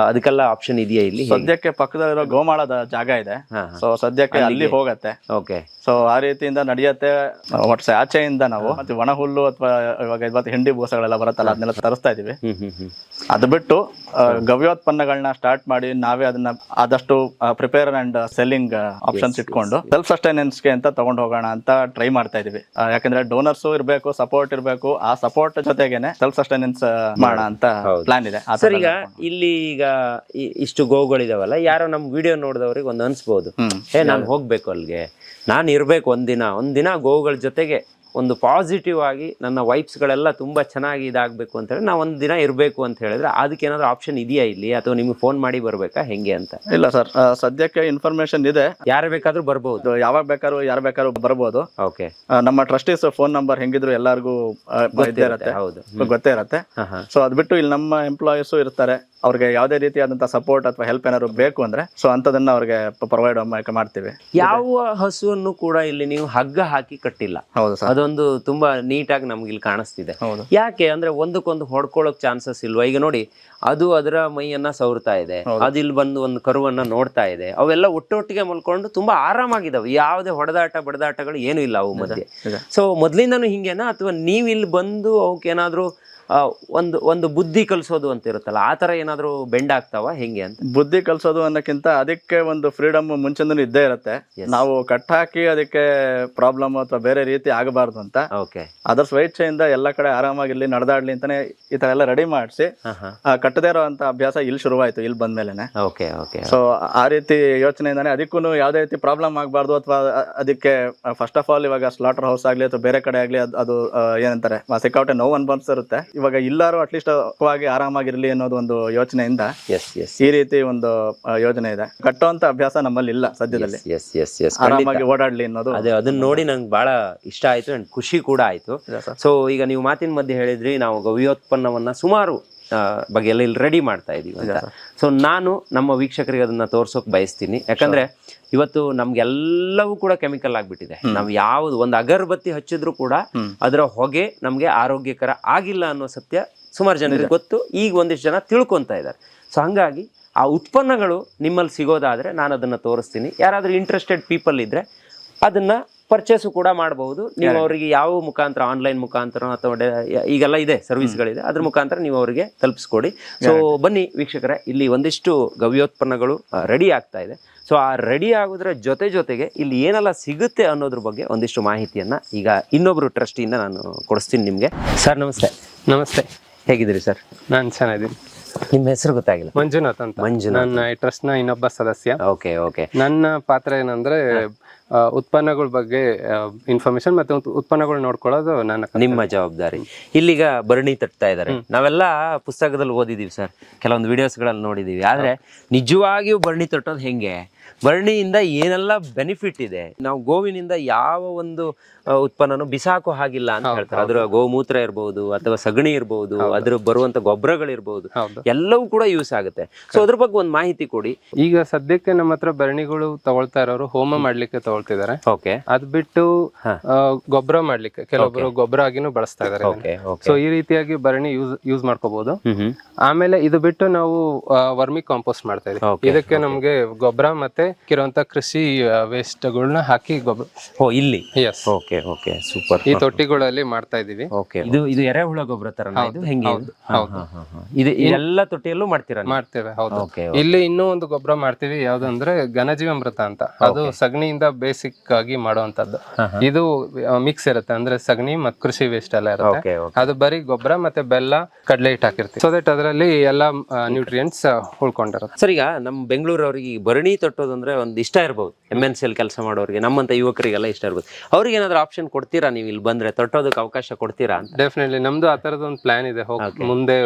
[SPEAKER 1] ಅದಕ್ಕೆಲ್ಲ ಆಪ್ಷನ್ ಇದೆಯಾ ಇಲ್ಲಿ?
[SPEAKER 2] ಸದ್ಯಕ್ಕೆ ಪಕ್ಕದಲ್ಲಿರೋ ಗೋಮಾಳದ ಜಾಗ ಇದೆ, ಸೊ ಸದ್ಯಕ್ಕೆ ಅಲ್ಲಿ ಹೋಗತ್ತೆ.
[SPEAKER 1] ಓಕೆ.
[SPEAKER 2] ಸೊ ಆ ರೀತಿಯಿಂದ ನಡೆಯುತ್ತೆ. ಒಟ್ಟು ಆಚೆಯಿಂದ ನಾವು ಮತ್ತೆ ಒಣ ಹುಲ್ಲು ಅಥವಾ ಇವಾಗ ಇವತ್ತು ಹಿಂಡಿ ಬೂಸಗಳೆಲ್ಲ ಬರುತ್ತಲ್ಲ ಅದನ್ನೆಲ್ಲ ತರಿಸ್ತಾ ಇದೀವಿ. ಅದು ಬಿಟ್ಟು ಗವ್ಯೋತ್ಪನ್ನಗಳನ್ನ ಸ್ಟಾರ್ಟ್ ಮಾಡಿ ನಾವೇ ಅದನ್ನ ಆದಷ್ಟು ಪ್ರಿಪೇರ್ ಅಂಡ್ ಸೆಲ್ಲಿಂಗ್ ಆಪ್ಷನ್ಸ್ ಇಟ್ಕೊಂಡು ಸೆಲ್ಫ್ ಸಸ್ಟೈನೆನ್ಸ್ಗೆ ಅಂತ ತಗೊಂಡು ಹೋಗೋಣ ಅಂತ ಟ್ರೈ ಮಾಡ್ತಾ ಇದೀವಿ. ಯಾಕಂದ್ರೆ ಡೋನರ್ಸ್ ಇರಬೇಕು, ಸಪೋರ್ಟ್ ಇರಬೇಕು, ಆ ಸಪೋರ್ಟ್ ಜೊತೆಗೇನೆ ಸೆಲ್ಫ್ ಸಸ್ಟೈನೆನ್ಸ್ ಮಾಡೋಣ ಅಂತ ಪ್ಲಾನ್ ಇದೆ.
[SPEAKER 1] ಸರ್, ಈಗ ಇಲ್ಲಿ ಈಗ ಇಷ್ಟು ಗೋವುಗಳಿದಾವಲ್ಲ, ಯಾರೋ ನಮ್ ವಿಡಿಯೋ ನೋಡಿದವ್ರಿಗೆ ಒಂದು ಅನ್ಸ್ಬೋದು, ನಾನು ಹೋಗ್ಬೇಕು ಅಲ್ಲಿಗೆ, ನಾನು ಇರ್ಬೇಕು ಒಂದಿನ ಗೋವುಗಳ ಜೊತೆಗೆ ಒಂದು ಪಾಸಿಟಿವ್ ಆಗಿ ನನ್ನ ವೈಬ್ಸ್ಗಳೆಲ್ಲ ತುಂಬ ಚೆನ್ನಾಗಿ ಇದಾಗಬೇಕು ಅಂತ ಹೇಳಿ ನಾವು ಒಂದು ದಿನ ಇರಬೇಕು ಅಂತ ಹೇಳಿದ್ರೆ ಅದಕ್ಕೆ ಏನಾದರೂ ಆಪ್ಷನ್ ಇದೆಯಾ ಇಲ್ಲಿ, ಅಥವಾ ನಿಮಗೆ ಫೋನ್ ಮಾಡಿ ಬರಬೇಕಾ ಹೆಂಗೆ ಅಂತ?
[SPEAKER 2] ಇಲ್ಲ ಸರ್, ಸದ್ಯಕ್ಕೆ ಇನ್ಫಾರ್ಮೇಶನ್ ಇದೆ,
[SPEAKER 1] ಯಾರು ಬೇಕಾದ್ರೂ ಬರ್ಬೋದು,
[SPEAKER 2] ಯಾವಾಗ ಬೇಕಾದ್ರೂ ಯಾರು ಬೇಕಾದ್ರೂ ಬರ್ಬೋದು.
[SPEAKER 1] ಓಕೆ.
[SPEAKER 2] ನಮ್ಮ ಟ್ರಸ್ಟೀಸ್ ಫೋನ್ ನಂಬರ್ ಹೆಂಗಿದ್ರು ಎಲ್ಲರಿಗೂ ಗೊತ್ತೇ ಇರತ್ತೆ. ಸೊ ಅದ್ ಬಿಟ್ಟು ಇಲ್ಲಿ ನಮ್ಮ ಎಂಪ್ಲಾಯೀಸು ಇರ್ತಾರೆ, ಅವ್ರಿಗೆ ಯಾವುದೇ ರೀತಿಯಾದಂತಹ ಸಪೋರ್ಟ್ ಅಥವಾ ಹೆಲ್ಪ್ ಏನಾದ್ರು ಬೇಕು ಅಂದ್ರೆ ಸೊ ಅಂತದನ್ನ ಅವ್ರಿಗೆ ಪ್ರೊವೈಡ್ ಮಾಡ್ತೀವಿ.
[SPEAKER 1] ಯಾವ ಹಸುವನ್ನು ಕೂಡ ಇಲ್ಲಿ ನೀವು ಹಗ್ಗ ಹಾಕಿ ಕಟ್ಟಿಲ್ಲ.
[SPEAKER 2] ಹೌದು ಸರ್,
[SPEAKER 1] ಅದೊಂದು ತುಂಬಾ ನೀಟಾಗಿ ನಮ್ಗೆ ಇಲ್ಲಿ ಕಾಣಿಸ್ತಿದೆ. ಯಾಕೆ ಅಂದ್ರೆ ಒಂದಕ್ಕೊಂದು ಹೊಡ್ಕೊಳ್ಳೋಕ್ ಚಾನ್ಸಸ್ ಇಲ್ವಾ? ಈಗ ನೋಡಿ, ಅದು ಅದರ ಮೈಯನ್ನ ಸವರ್ತಾ ಇದೆ, ಅದು ಇಲ್ಲಿ ಬಂದು ಒಂದು ಕರುವನ್ನ ನೋಡ್ತಾ ಇದೆ, ಅವೆಲ್ಲ ಒಟ್ಟೊಟ್ಟಿಗೆ ಮಲ್ಕೊಂಡು ತುಂಬಾ ಆರಾಮಾಗಿದಾವೆ, ಯಾವುದೇ ಹೊಡೆದಾಟ ಬಡದಾಟಗಳು ಏನು ಇಲ್ಲ ಅವು ಮಧ್ಯೆ. ಸೊ ಮೊದ್ಲಿಂದನೂ ಹಿಂಗೇನಾ, ಅಥವಾ ನೀವು ಇಲ್ಲಿ ಬಂದು ಅವಕ್ಕೇನಾದ್ರೂ ಒಂದು ಬುದ್ಧಿ ಕಲಿಸೋದು ಅಂತ ಇರುತ್ತಲ್ಲ, ಆ ತರ ಏನಾದ್ರು ಬೆಂಡ್ ಆಗ್ತಾವ ಹೆಂಗೆ ಅಂತ?
[SPEAKER 2] ಬುದ್ಧಿ ಕಲಿಸೋದು ಅನ್ನೋಕ್ಕಿಂತ ಅದಕ್ಕೆ ಒಂದು ಫ್ರೀಡಮ್ ಮುಂಚೆನೂ ಇದ್ದೇ ಇರುತ್ತೆ. ನಾವು ಕಟ್ ಹಾಕಿ ಅದಕ್ಕೆ ಪ್ರಾಬ್ಲಮ್ ಅಥವಾ ಬೇರೆ ರೀತಿ ಆಗಬಾರ್ದು ಅಂತ ಅದರ ಸ್ವೇಚ್ಛೆಯಿಂದ ಎಲ್ಲ ಕಡೆ ಆರಾಮಾಗಿರ್ಲಿ, ನಡೆದಾಡ್ಲಿ ಅಂತಾನೆ ಈ ತರ ಎಲ್ಲ ರೆಡಿ ಮಾಡಿಸಿ ಕಟ್ಟದೇ ಇರೋಂತ ಅಭ್ಯಾಸ ಇಲ್ಲಿ ಶುರುವಾಯ್ತು ಇಲ್ಲಿ ಬಂದ್ಮೇಲೆನೆ. ಸೊ ಆ ರೀತಿ ಯೋಚನೆಯಿಂದಾನೆ ಅದಕ್ಕೂ ಯಾವುದೇ ರೀತಿ ಪ್ರಾಬ್ಲಮ್ ಆಗಬಾರ್ದು, ಅಥವಾ ಅದಕ್ಕೆ ಫಸ್ಟ್ ಆಫ್ ಆಲ್ ಇವಾಗ ಸ್ಲಾಟರ್ ಹೌಸ್ ಆಗ್ಲಿ ಅಥವಾ ಬೇರೆ ಕಡೆ ಆಗ್ಲಿ ಅದು ಏನಂತಾರೆ ಸಿಕ್ಕಾಪಟ್ಟೆ ನೋವು ಅನ್ಬರ್ಸಿರುತ್ತೆ. ಇವಾಗ ಎಲ್ಲರೂ ಅಟ್ಲೀಸ್ಟ್ ಆರಾಮಾಗಿರ್ಲಿ ಅನ್ನೋದು ಒಂದು ಯೋಚನೆಯಿಂದ ಈ ರೀತಿ ಒಂದು ಯೋಜನೆ ಇದೆ. ಕಟ್ಟುವಂತ ಅಭ್ಯಾಸ ನಮ್ಮಲ್ಲಿ ಇಲ್ಲ ಸದ್ಯದಲ್ಲಿ, ಆರಾಮಾಗಿ ಓಡಾಡ್ಲಿ ಅನ್ನೋದು.
[SPEAKER 1] ಅದನ್ನ ನೋಡಿ ನಂಗೆ ಬಹಳ ಇಷ್ಟ ಆಯ್ತು ಅಂಡ್ ಖುಷಿ ಕೂಡ ಆಯ್ತು. ಸೊ ಈಗ ನೀವು ಮಾತಿನ ಮಧ್ಯೆ ಹೇಳಿದ್ರಿ ನಾವು ಗವ್ಯೋತ್ಪನ್ನವನ್ನ ಸುಮಾರು ಬಗ್ಗೆ ಎಲ್ಲ ಇಲ್ಲಿ ರೆಡಿ ಮಾಡ್ತಾ ಇದೀವಿ ಅಂತ. ಸೊ ನಾನು ನಮ್ಮ ವೀಕ್ಷಕರಿಗೆ ಅದನ್ನ ತೋರ್ಸೋಕ್ ಬಯಸ್ತೀನಿ, ಯಾಕಂದ್ರೆ ಇವತ್ತು ನಮ್ಗೆಲ್ಲವೂ ಕೂಡ ಕೆಮಿಕಲ್ ಆಗ್ಬಿಟ್ಟಿದೆ. ನಾವು ಯಾವ್ದು ಒಂದು ಅಗರಬತ್ತಿ ಹಚ್ಚಿದ್ರು ಕೂಡ ಅದರ ಹೊಗೆ ನಮ್ಗೆ ಆರೋಗ್ಯಕರ ಆಗಿಲ್ಲ ಅನ್ನೋ ಸತ್ಯ ಸುಮಾರು ಜನರಿಗೆ ಗೊತ್ತು, ಈಗ ಒಂದಿಷ್ಟು ಜನ ತಿಳ್ಕೊಂತ ಇದ್ದಾರೆ. ಸೊ ಹಂಗಾಗಿ ಆ ಉತ್ಪನ್ನಗಳು ನಿಮ್ಮಲ್ಲಿ ಸಿಗೋದಾದ್ರೆ ನಾನು ಅದನ್ನ ತೋರಿಸ್ತೀನಿ. ಯಾರಾದ್ರೂ ಇಂಟ್ರೆಸ್ಟೆಡ್ ಪೀಪಲ್ ಇದ್ರೆ ಅದನ್ನ ಪರ್ಚೇಸು ಕೂಡ ಮಾಡಬಹುದು. ನೀವು ಅವರಿಗೆ ಯಾವ ಮುಖಾಂತರ, ಆನ್ಲೈನ್ ಮುಖಾಂತರ ಅಥವಾ ಈಗೆಲ್ಲ ಇದೆ ಸರ್ವಿಸ್ಗಳಿದೆ, ಅದ್ರ ಮುಖಾಂತರ ನೀವು ಅವರಿಗೆ ತಲುಪಿಸ್ಕೊಡಿ. ಸೊ ಬನ್ನಿ ವೀಕ್ಷಕರೇ, ಇಲ್ಲಿ ಒಂದಿಷ್ಟು ಗವ್ಯೋತ್ಪನ್ನಗಳು ರೆಡಿ ಆಗ್ತಾ ಇದೆ. ಸೊ ಆ ರೆಡಿ ಆಗೋದ್ರ ಜೊತೆಗೆ ಇಲ್ಲಿ ಏನೆಲ್ಲ ಸಿಗುತ್ತೆ ಅನ್ನೋದ್ರ ಬಗ್ಗೆ ಒಂದಿಷ್ಟು ಮಾಹಿತಿಯನ್ನ ಈಗ ಇನ್ನೊಬ್ರು ಟ್ರಸ್ಟಿಯಿಂದ ನಾನು ಕೊಡಿಸ್ತೀನಿ ನಿಮ್ಗೆ. ಸರ್ ನಮಸ್ತೆ.
[SPEAKER 3] ನಮಸ್ತೆ,
[SPEAKER 1] ಹೇಗಿದ್ದೀರಿ ಸರ್?
[SPEAKER 3] ನಾನು ಚೆನ್ನಾಗಿದ್ದೀನಿ.
[SPEAKER 1] ನಿಮ್ಮ ಹೆಸರು ಗೊತ್ತಾಗಿಲ್ಲ?
[SPEAKER 3] ಮಂಜುನಾಥ್ ಅಂತ. ನನ್ನ ಈ ಟ್ರಸ್ಟ್ ನ ಇನ್ನೊಬ್ಬ ಸದಸ್ಯ.
[SPEAKER 1] ಓಕೆ.
[SPEAKER 3] ನನ್ನ ಪಾತ್ರ ಏನಂದ್ರೆ ಉತ್ಪನ್ನಗಳ ಬಗ್ಗೆ ಇನ್ಫಾರ್ಮೇಶನ್ ಮತ್ತೆ ಉತ್ಪನ್ನಗಳು ನೋಡ್ಕೊಳ್ಳೋದು
[SPEAKER 1] ನಿಮ್ಮ ಜವಾಬ್ದಾರಿ. ಇಲ್ಲಿಗ ಭರಣಿ ತಟ್ತಾ ಇದ್ದಾರೆ, ನಾವೆಲ್ಲ ಪುಸ್ತಕದಲ್ಲಿ ಓದಿದೀವಿ ಸರ್, ಕೆಲವೊಂದು ವಿಡಿಯೋಸ್ಗಳಲ್ಲಿ ನೋಡಿದೀವಿ. ಆದ್ರೆ ನಿಜವಾಗಿಯೂ ಭರಣಿ ತಟ್ಟೋದು ಹೆಂಗೆ, ಭರಣಿಯಿಂದ ಏನೆಲ್ಲ ಬೆನಿಫಿಟ್ ಇದೆ, ನಾವು ಗೋವಿನಿಂದ ಯಾವ ಒಂದು ಉತ್ಪನ್ನನು ಬಿಸಾಕೋ ಹಾಗಿಲ್ಲ ಅಂತ ಹೇಳ್ತಾರೆ. ಅದ್ರ ಗೋಮೂತ್ರ ಇರ್ಬೋದು ಅಥವಾ ಸಗಣಿ ಇರ್ಬೋದು, ಅದ್ರ ಬರುವಂತ ಗೊಬ್ಬರಗಳಿರ್ಬೋದು, ಎಲ್ಲವೂ ಕೂಡ ಯೂಸ್ ಆಗುತ್ತೆ. ಸೊ ಅದ್ರ ಬಗ್ಗೆ ಒಂದು ಮಾಹಿತಿ ಕೊಡಿ.
[SPEAKER 3] ಈಗ ಸದ್ಯಕ್ಕೆ ನಮ್ಮ ಹತ್ರ ಭರಣಿಗಳು ತಗೊಳ್ತಾ ಇರೋರು ಹೋಮ ಮಾಡ್ಲಿಕ್ಕೆ ತಗೊಳ್ತಿದ್ದಾರೆ. ಅದ್ ಬಿಟ್ಟು ಗೊಬ್ಬರ ಮಾಡ್ಲಿಕ್ಕೆ ಕೆಲವೊಬ್ರು ಗೊಬ್ಬರ ಆಗಿನೂ ಬಳಸ್ತಾ ಇದಾರೆ. ಸೊ ಈ ರೀತಿಯಾಗಿ ಭರಣಿ ಯೂಸ್ ಮಾಡ್ಕೋಬಹುದು. ಆಮೇಲೆ ಇದು ಬಿಟ್ಟು ನಾವು ವರ್ಮಿ ಕಾಂಪೋಸ್ಟ್ ಮಾಡ್ತಾ ಇದೀವಿ. ಇದಕ್ಕೆ ನಮ್ಗೆ ಗೊಬ್ಬರ ಮತ್ತೆ ಕೆಲವಂತ ಕೃಷಿ ವೇಸ್ಟ್ ಗಳನ್ನ ಹಾಕಿ ಗೊಬ್ಬರ
[SPEAKER 1] ಇಲ್ಲಿ ಸೂಪರ್
[SPEAKER 3] ಈ ತೊಟ್ಟಿಗಳಲ್ಲಿ ಮಾಡ್ತಾ ಇದೀವಿ.
[SPEAKER 1] ಇದು ಎರೆಹುಳ ಗೊಬ್ಬರ ತರ ಹೆಂಗೆ? ಇದು ಎಲ್ಲ ತೊಟ್ಟಿಯಲ್ಲೂ ಮಾಡ್ತೇವೆ.
[SPEAKER 3] ಹೌದು. ಇಲ್ಲಿ ಇನ್ನೂ ಒಂದು ಗೊಬ್ಬರ ಮಾಡ್ತೀವಿ, ಯಾವ್ದಂದ್ರೆ ಘನಜೀವಾಮೃತ ಅಂತ. ಅದು ಸಗಣಿಯಿಂದ ಬೇಸಿಕ್ ಆಗಿ ಮಾಡುವಂತದ್ದು. ಇದು ಮಿಕ್ಸ್ ಇರುತ್ತೆ, ಅಂದ್ರೆ ಸಗಣಿ ಮತ್ತು ಕೃಷಿ ವೇಸ್ಟ್ ಎಲ್ಲ ಇರುತ್ತೆ. ಅದು ಬರೀ ಗೊಬ್ಬರ ಮತ್ತೆ ಬೆಲ್ಲ, ಕಡಲೆ ಹಿಟ್ಟು ಹಾಕಿರ್ತೀವಿ. ಸೊ ದಟ್ ಅದರಲ್ಲಿ ಎಲ್ಲ ನ್ಯೂಟ್ರಿಯೆಂಟ್ಸ್ ಉಳ್ಕೊಂಡಿರುತ್ತೆ.
[SPEAKER 1] ಸರ್, ಈಗ ನಮ್ಮ ಬೆಂಗಳೂರವ್ರಿಗೆ ಭರಣಿ ತಟ್ಟೋದಂದ್ರೆ ಒಂದು ಇಷ್ಟ ಇರ್ಬೋದು, MNC ಕೆಲಸ ಮಾಡೋರಿಗೆ, ನಮ್ಮಂತ ಯುವಕರಿಗೆಲ್ಲ ಇಷ್ಟ ಇರ್ಬೋದು. ಅವ್ರಿಗೆ ಏನಾದ್ರು ಆಪ್ಷನ್ ಕೊಡ್ತೀರಾ ನೀವು ಇಲ್ಲಿ ಬಂದ್ರೆ, ತಟ್ಟೋದಕ್ಕೆ ಅವಕಾಶ ಕೊಡ್ತೀರಾ ಅಂತ?
[SPEAKER 3] ಡೆಫಿನೆಟ್ಲಿ, ನಮ್ದು ಆ ತರದ ಒಂದು ಪ್ಲಾನ್ ಇದೆ. ಮುಂದೆ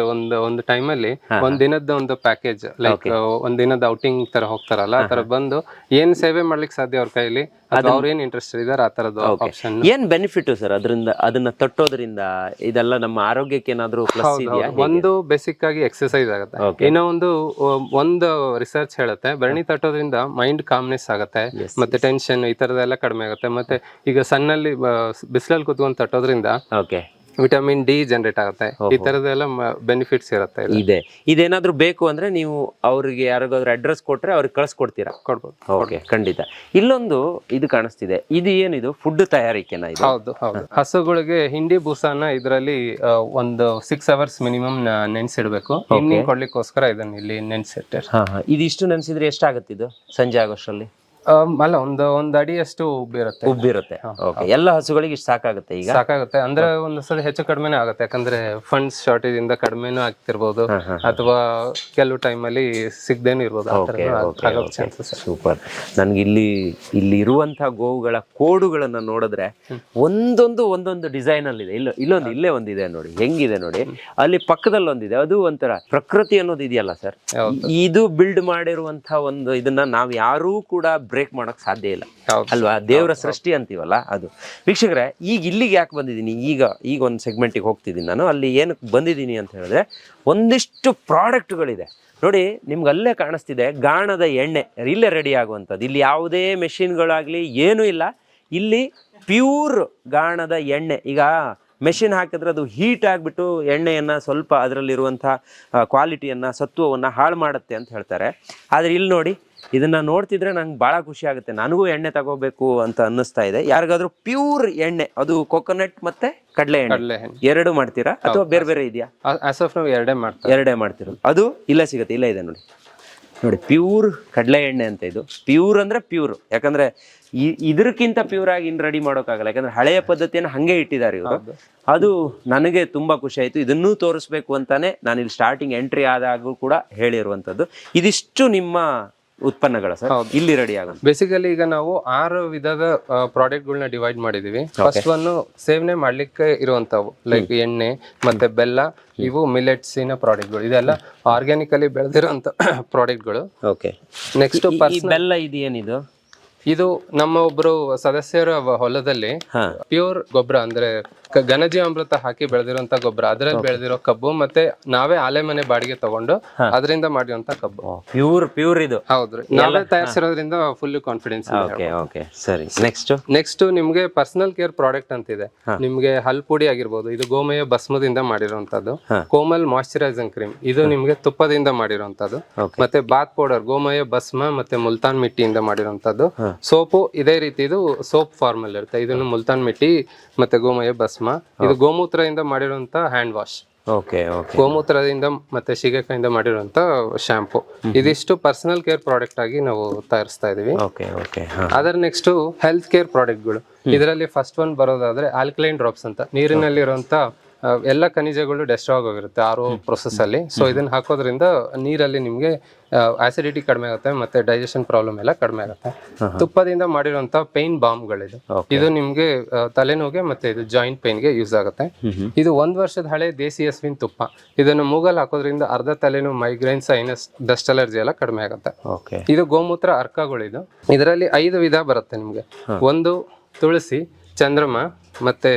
[SPEAKER 3] ಒಂದು ಟೈಮಲ್ಲಿ ಒಂದ್ ದಿನದ ಒಂದು ಪ್ಯಾಕೇಜ್, ಲೈಕ್ ಒಂದ್ ದಿನದ ಔಟಿಂಗ್ ತರ ಹೋಗ್ತಾರಲ್ಲ, ಆ ತರ ಬಂದು ಏನ್ ಸೇವೆ ಮಾಡ್ಲಿಕ್ಕೆ ಸಾಧ್ಯ ಅವ್ರ ಕೈಲಿ ಅಥವಾ ಅವ್ರು ಏನ್ ಇಂಟ್ರೆಸ್ಟ್ ಇದಾರೆ ಆ ತರದ ಆಪ್ಷನ್.
[SPEAKER 1] ಏನ್ ಬೆನಿಫಿಟ್ ಸರ್ ಅದರಿಂದ, ಅದನ್ನ ತಟ್ಟೋದ್ರಿಂದ ಇದೆಲ್ಲ ನಮ್ಮ ಆರೋಗ್ಯಕ್ಕೆ ಏನಾದ್ರೂ ಪ್ಲಸ್ ಇದೆಯಾ?
[SPEAKER 3] ಒಂದು ಬೇಸಿಕ್ ಆಗಿ ಎಕ್ಸರ್ಸೈಸ್ ಆಗುತ್ತೆ, ಇನ್ನೂ ಒಂದು ರಿಸರ್ಚ್ ಹೇಳುತ್ತೆ ಬೆರಣಿ ತಟ್ಟೋದ್ರಿಂದ ಮೈಂಡ್ ಕಾಮ್ನೆಸ್ ಆಗುತ್ತೆ, ಮತ್ತೆ ಟೆನ್ಷನ್ ಈ ತರದೆಲ್ಲ ಕಡಿಮೆ ಆಗುತ್ತೆ. ಮತ್ತೆ ಈಗ ಸನ್ನಲ್ಲಿ ಬಿಸಿಲಲ್ಲಿ ಕುತ್ಕೊಂಡು ತಟ್ಟೋದ್ರಿಂದ
[SPEAKER 1] ಓಕೆ
[SPEAKER 3] ವಿಟಮಿನ್ ಡಿ ಜನರೇಟ್ ಆಗುತ್ತೆ, ಈ ತರದೆಲ್ಲ ಬೆನಿಫಿಟ್ಸ್ ಇರುತ್ತೆ.
[SPEAKER 1] ಇದೇನಾದ್ರೂ ಬೇಕು ಅಂದ್ರೆ ನೀವು ಅವ್ರಿಗೆ ಯಾರಿಗಾದ್ರೂ ಅಡ್ರೆಸ್ ಕೊಟ್ರೆ ಅವ್ರಿಗೆ ಕಳ್ಸಿಕೊಡ್ತೀರಾ?
[SPEAKER 3] ಕೊಡ್ಬೋದು.
[SPEAKER 1] ಓಕೆ, ಖಂಡಿತ. ಇಲ್ಲೊಂದು ಇದು ಕಾಣಿಸ್ತಿದೆ, ಇದು ಏನಿದು ಫುಡ್ ತಯಾರಿಕೆನಾ ಇದು?
[SPEAKER 3] ಹೌದು ಹೌದು. ಹಸುಗಳಿಗೆ ಹಿಂಡಿ ಬೂಸಾನ ಇದರಲ್ಲಿ ಒಂದು 6 hours ಮಿನಿಮಮ್ ನೆನ್ಸಿಡ್ಬೇಕು. ಹಿಂಡಿ ಕೊಡ್ಲಿಕ್ಕೋಸ್ಕರ ಇದನ್ನ ಇಲ್ಲಿ ನೆನ್ಸಿಟ್ಟೆ.
[SPEAKER 1] ಇದಿಷ್ಟು ನೆನ್ಸಿದ್ರೆ ಎಷ್ಟಾಗುತ್ತೆ ಇದು ಸಂಜೆ ಆಗೋಷ್ಟರಲ್ಲಿ?
[SPEAKER 3] ಅಲ್ಲ, ಒಂದು ಅಡಿಯಷ್ಟು
[SPEAKER 1] ಉಬ್ಬಿರುತ್ತೆ. ಓಕೆ, ಎಲ್ಲ ಹಸುಗಳಿಗೆ ಇಷ್ಟು ಸಾಕಾಗುತ್ತೆ ಈಗ?
[SPEAKER 3] ಸಾಕಾಗುತ್ತೆ ಅಂದ್ರೆ ಒಂದ್ಸಲ ಹೆಚ್ಚು ಕಡಿಮೆನೇ ಆಗುತ್ತೆ, ಯಾಕಂದ್ರೆ ಫಂಡ್ಸ್ ಶಾರ್ಟೇಜ್ ಇಂದ ಕಡಿಮೆನೂ ಆಗ್ತಿರ್ಬೋದು, ಅಥವಾ ಕೆಲವು ಟೈಮ್ ಅಲ್ಲಿ ಸಿಗದೇನು ಇರ್ಬೋದು.
[SPEAKER 1] ಸೂಪರ್. ನನ್ಗೆ ಇಲ್ಲಿ ಇರುವಂತಹ ಗೋವುಗಳ ಕೋಡುಗಳನ್ನ ನೋಡಿದ್ರೆ ಒಂದೊಂದು ಡಿಸೈನ್ ಅಲ್ಲಿ ಇದೆ. ಇಲ್ಲೇ ಒಂದಿದೆ ನೋಡಿ, ಹೆಂಗಿದೆ ನೋಡಿ. ಅಲ್ಲಿ ಪಕ್ಕದಲ್ಲಿ ಒಂದಿದೆ, ಅದು ಒಂಥರ ಪ್ರಕೃತಿ ಅನ್ನೋದು ಇದೆಯಲ್ಲ ಸರ್, ಇದು ಬಿಲ್ಡ್ ಮಾಡಿರುವಂತಹ ಒಂದು ಇದನ್ನ ನಾವ್ ಯಾರೂ ಕೂಡ ಬ್ರೇಕ್ ಮಾಡಕ್ ಸಾಧ್ಯ ಇಲ್ಲ ಅಲ್ವಾ? ದೇವರ ಸೃಷ್ಟಿ ಅಂತೀವಲ್ಲ ಅದು. ವೀಕ್ಷಕರೇ, ಈಗ ಇಲ್ಲಿಗೆ ಯಾಕೆ ಬಂದಿದ್ದೀನಿ, ಈಗ ಒಂದು ಸೆಗ್ಮೆಂಟಿಗೆ ಹೋಗ್ತಿದ್ದೀನಿ ನಾನು. ಅಲ್ಲಿ ಏನಕ್ಕೆ ಬಂದಿದ್ದೀನಿ ಅಂತ ಹೇಳಿದ್ರೆ, ಒಂದಿಷ್ಟು ಪ್ರಾಡಕ್ಟ್ಗಳಿದೆ ನೋಡಿ. ನಿಮ್ಗೆ ಅಲ್ಲೇ ಕಾಣಿಸ್ತಿದೆ ಗಾಣದ ಎಣ್ಣೆ, ಇಲ್ಲೇ ರೆಡಿ ಆಗುವಂಥದ್ದು. ಇಲ್ಲಿ ಯಾವುದೇ ಮೆಷಿನ್ಗಳಾಗಲಿ ಏನೂ ಇಲ್ಲ, ಇಲ್ಲಿ ಪ್ಯೂರ್ ಗಾಣದ ಎಣ್ಣೆ. ಈಗ ಮೆಷಿನ್ ಹಾಕಿದ್ರೆ ಅದು ಹೀಟ್ ಆಗಿಬಿಟ್ಟು ಎಣ್ಣೆಯನ್ನು ಸ್ವಲ್ಪ ಅದರಲ್ಲಿರುವಂಥ ಕ್ವಾಲಿಟಿಯನ್ನು, ಸತ್ವವನ್ನು ಹಾಳು ಮಾಡುತ್ತೆ ಅಂತ ಹೇಳ್ತಾರೆ. ಆದರೆ ಇಲ್ಲಿ ನೋಡಿ, ಇದನ್ನ ನೋಡ್ತಿದ್ರೆ ನಂಗೆ ಭಾಳ ಖುಷಿ ಆಗುತ್ತೆ. ನನಗೂ ಎಣ್ಣೆ ತಗೋಬೇಕು ಅಂತ ಅನ್ನಿಸ್ತಾ ಇದೆ. ಯಾರಿಗಾದ್ರೂ ಪ್ಯೂರ್ ಎಣ್ಣೆ, ಅದು ಕೊಕೊನಟ್ ಮತ್ತೆ ಕಡಲೆ ಎಣ್ಣೆ ಎರಡು ಮಾಡ್ತೀರಾ ಅಥವಾ ಬೇರೆ ಬೇರೆ ಇದೆಯಾ? ಎರಡೇ ಮಾಡ್ತಿರೋದು. ಅದು ಇಲ್ಲ ಸಿಗುತ್ತೆ, ಇಲ್ಲ ಇದೆ ನೋಡಿ. ಪ್ಯೂರ್ ಕಡಲೆ ಎಣ್ಣೆ ಅಂತ ಇದು. ಪ್ಯೂರ್ ಅಂದ್ರೆ ಪ್ಯೂರ್, ಯಾಕಂದ್ರೆ ಇದಕ್ಕಿಂತ ಪ್ಯೂರ್ ಆಗಿ ಇನ್ನು ರೆಡಿ ಮಾಡೋಕ್ಕಾಗಲ್ಲ, ಯಾಕಂದ್ರೆ ಹಳೆಯ ಪದ್ಧತಿಯನ್ನು ಹಂಗೆ ಇಟ್ಟಿದ್ದಾರೆ ಇವರು. ಅದು ನನಗೆ ತುಂಬಾ ಖುಷಿ ಆಯ್ತು. ಇದನ್ನೂ ತೋರಿಸ್ಬೇಕು ಅಂತಾನೆ ನಾನು ಇಲ್ಲಿ ಸ್ಟಾರ್ಟಿಂಗ್ ಎಂಟ್ರಿ ಆದಾಗೂ ಕೂಡ ಹೇಳಿರುವಂತದ್ದು. ಇದಿಷ್ಟು ನಿಮ್ಮ ಉತ್ಪನ್ನಗಳ ಸರ್ ಇಲ್ಲಿ ರೆಡಿ ಆಗುತ್ತೆ.
[SPEAKER 3] ಬೇಸಿಕಲಿ ಈಗ ನಾವು 6 ವಿಧದ ಪ್ರಾಡಕ್ಟ್ ಗಳನ್ನ ಡಿವೈಡ್ ಮಾಡಿದೀವಿ. ಫಸ್ಟ್ ಒನ್ ಸೇವನೆ ಮಾಡ್ಲಿಕ್ಕೆ ಇರುವಂತವು, ಲೈಕ್ ಎಣ್ಣೆ ಮತ್ತೆ ಬೆಲ್ಲ, ಇವು ಮಿಲೆಟ್ಸ್ ನ ಪ್ರಾಡಕ್ಟ್ ಗಳು. ಇದೆಲ್ಲ ಆರ್ಗ್ಯಾನಿಕಲಿ ಬೆಳೆದಿರುವಂತ ಪ್ರಾಡಕ್ಟ್ ಗಳು.
[SPEAKER 1] ಓಕೆ,
[SPEAKER 3] ನೆಕ್ಸ್ಟ್
[SPEAKER 1] ಬೆಲ್ಲ ಇದು ಏನಿದು?
[SPEAKER 3] ಇದು ನಮ್ಮ ಒಬ್ರು ಸದಸ್ಯರ ಹೊಲದಲ್ಲಿ ಪ್ಯೂರ್ ಗೊಬ್ಬರ, ಅಂದ್ರೆ ಘನಜೀವಾಮೃತ ಹಾಕಿ ಬೆಳೆದಿರುವಂತ ಗೊಬ್ಬರ, ಅದರಲ್ಲಿ ಬೆಳೆದಿರೋ ಕಬ್ಬು, ಮತ್ತೆ ನಾವೇ ಆಲೆ ಮನೆ ಬಾಡಿಗೆ ತಗೊಂಡು ಅದರಿಂದ ಮಾಡಿರುವಂತ ಕಬ್ಬು.
[SPEAKER 1] ಪ್ಯೂರ್ ಇದು?
[SPEAKER 3] ಹೌದ್ರಿ, ನಾವೇ ತಯಾರಿಸಿರೋದ್ರಿಂದ ಫುಲ್ ಕಾನ್ಫಿಡೆನ್ಸ್.
[SPEAKER 1] ಸರಿ,
[SPEAKER 3] ನೆಕ್ಸ್ಟ್ ನಿಮ್ಗೆ ಪರ್ಸನಲ್ ಕೇರ್ ಪ್ರಾಡಕ್ಟ್ ಅಂತಿದೆ. ನಿಮ್ಗೆ ಹಲ್ಪುಡಿ ಆಗಿರ್ಬೋದು, ಇದು ಗೋಮಯ ಭಸ್ಮದಿಂದ ಮಾಡಿರುವಂತದ್ದು. ಕೋಮಲ್ ಮಾಯಿಶ್ಚರೈಸಿಂಗ್ ಕ್ರೀಮ್, ಇದು ನಿಮ್ಗೆ ತುಪ್ಪದಿಂದ ಮಾಡಿರುವಂತದ್ದು. ಮತ್ತೆ ಬಾತ್ ಪೌಡರ್, ಗೋಮಯ ಭಸ್ಮ ಮತ್ತೆ ಮುಲ್ತಾನ್ ಮಿಟ್ಟಿಯಿಂದ ಮಾಡಿರುವಂತದ್ದು. ಸೋಪು ಇದೇ ರೀತಿ, ಇದು ಸೋಪ್ ಫಾರ್ಮ್ ಅಲ್ಲಿ ಇರುತ್ತೆ. ಇದನ್ನು ಮುಲ್ತಾನ್ ಮಿಟ್ಟಿ ಮತ್ತೆ ಗೋಮಯ ಭಸ್ಮ. ಇದು ಗೋಮೂತ್ರದಿಂದ ಮಾಡಿರುವಂತ ಹ್ಯಾಂಡ್ ವಾಶ್. ಗೋಮೂತ್ರದಿಂದ ಮತ್ತೆ ಶಿಗೆಕಾಯಿಂದ ಮಾಡಿರುವಂತ ಶಾಂಪು. ಇದಿಷ್ಟು ಪರ್ಸನಲ್ ಕೇರ್ ಪ್ರಾಡಕ್ಟ್ ಆಗಿ ನಾವು ತಯಾರಿಸ್ತಾ ಇದೀವಿ. ಅದರ ನೆಕ್ಸ್ಟ್ ಹೆಲ್ತ್ ಕೇರ್ ಪ್ರಾಡಕ್ಟ್ ಗಳು. ಇದರಲ್ಲಿ ಫಸ್ಟ್ ಒನ್ ಬರೋದಾದ್ರೆ ಆಲ್ಕಲೈನ್ ಡ್ರಾಪ್ಸ್ ಅಂತ, ನೀರಿನಲ್ಲಿರುವಂತ ಎಲ್ಲ ಖನಿಜಗಳು ಡೆಸ್ಟ್ರಾಯ್ ಆಗೋಗಿರುತ್ತೆ RO ಪ್ರೊಸೆಸ್ ಅಲ್ಲಿ. ಸೊ ಇದನ್ನ ಹಾಕೋದ್ರಿಂದ ನೀರಲ್ಲಿ ನಿಮ್ಗೆ ಆಸಿಡಿಟಿ ಕಡಿಮೆ ಆಗುತ್ತೆ, ಮತ್ತೆ ಡೈಜೆಷನ್ ಪ್ರಾಬ್ಲಮ್ ಎಲ್ಲ ಕಡಿಮೆ ಆಗುತ್ತೆ. ತುಪ್ಪದಿಂದ ಮಾಡಿರುವಂತ ಪೇನ್ ಬಾಂಬ್ಗಳಿದು. ಇದು ನಿಮ್ಗೆ ತಲೆನೋವಿಗೆ ಮತ್ತೆ ಇದು ಜಾಯಿಂಟ್ ಪೇನ್ಗೆ ಯೂಸ್ ಆಗುತ್ತೆ. ಇದು 1 ವರ್ಷದ ಹಳೆ ದೇಸಿ ಹಸುವಿನ ತುಪ್ಪ. ಇದನ್ನು ಮೂಗಲ್ ಹಾಕೋದ್ರಿಂದ ಅರ್ಧ ತಲೆನೋವು, ಮೈಗ್ರೇನ್, ಸೈನಸ್, ಡಸ್ಟ್ ಅಲರ್ಜಿ ಎಲ್ಲ ಕಡಿಮೆ ಆಗುತ್ತೆ. ಇದು ಗೋಮೂತ್ರ ಅರ್ಕಗಳಿದು. ಇದರಲ್ಲಿ 5 ವಿಧ ಬರುತ್ತೆ ನಿಮ್ಗೆ. ಒಂದು ತುಳಸಿ, ಚಂದ್ರಮ, ಮತ್ತೆ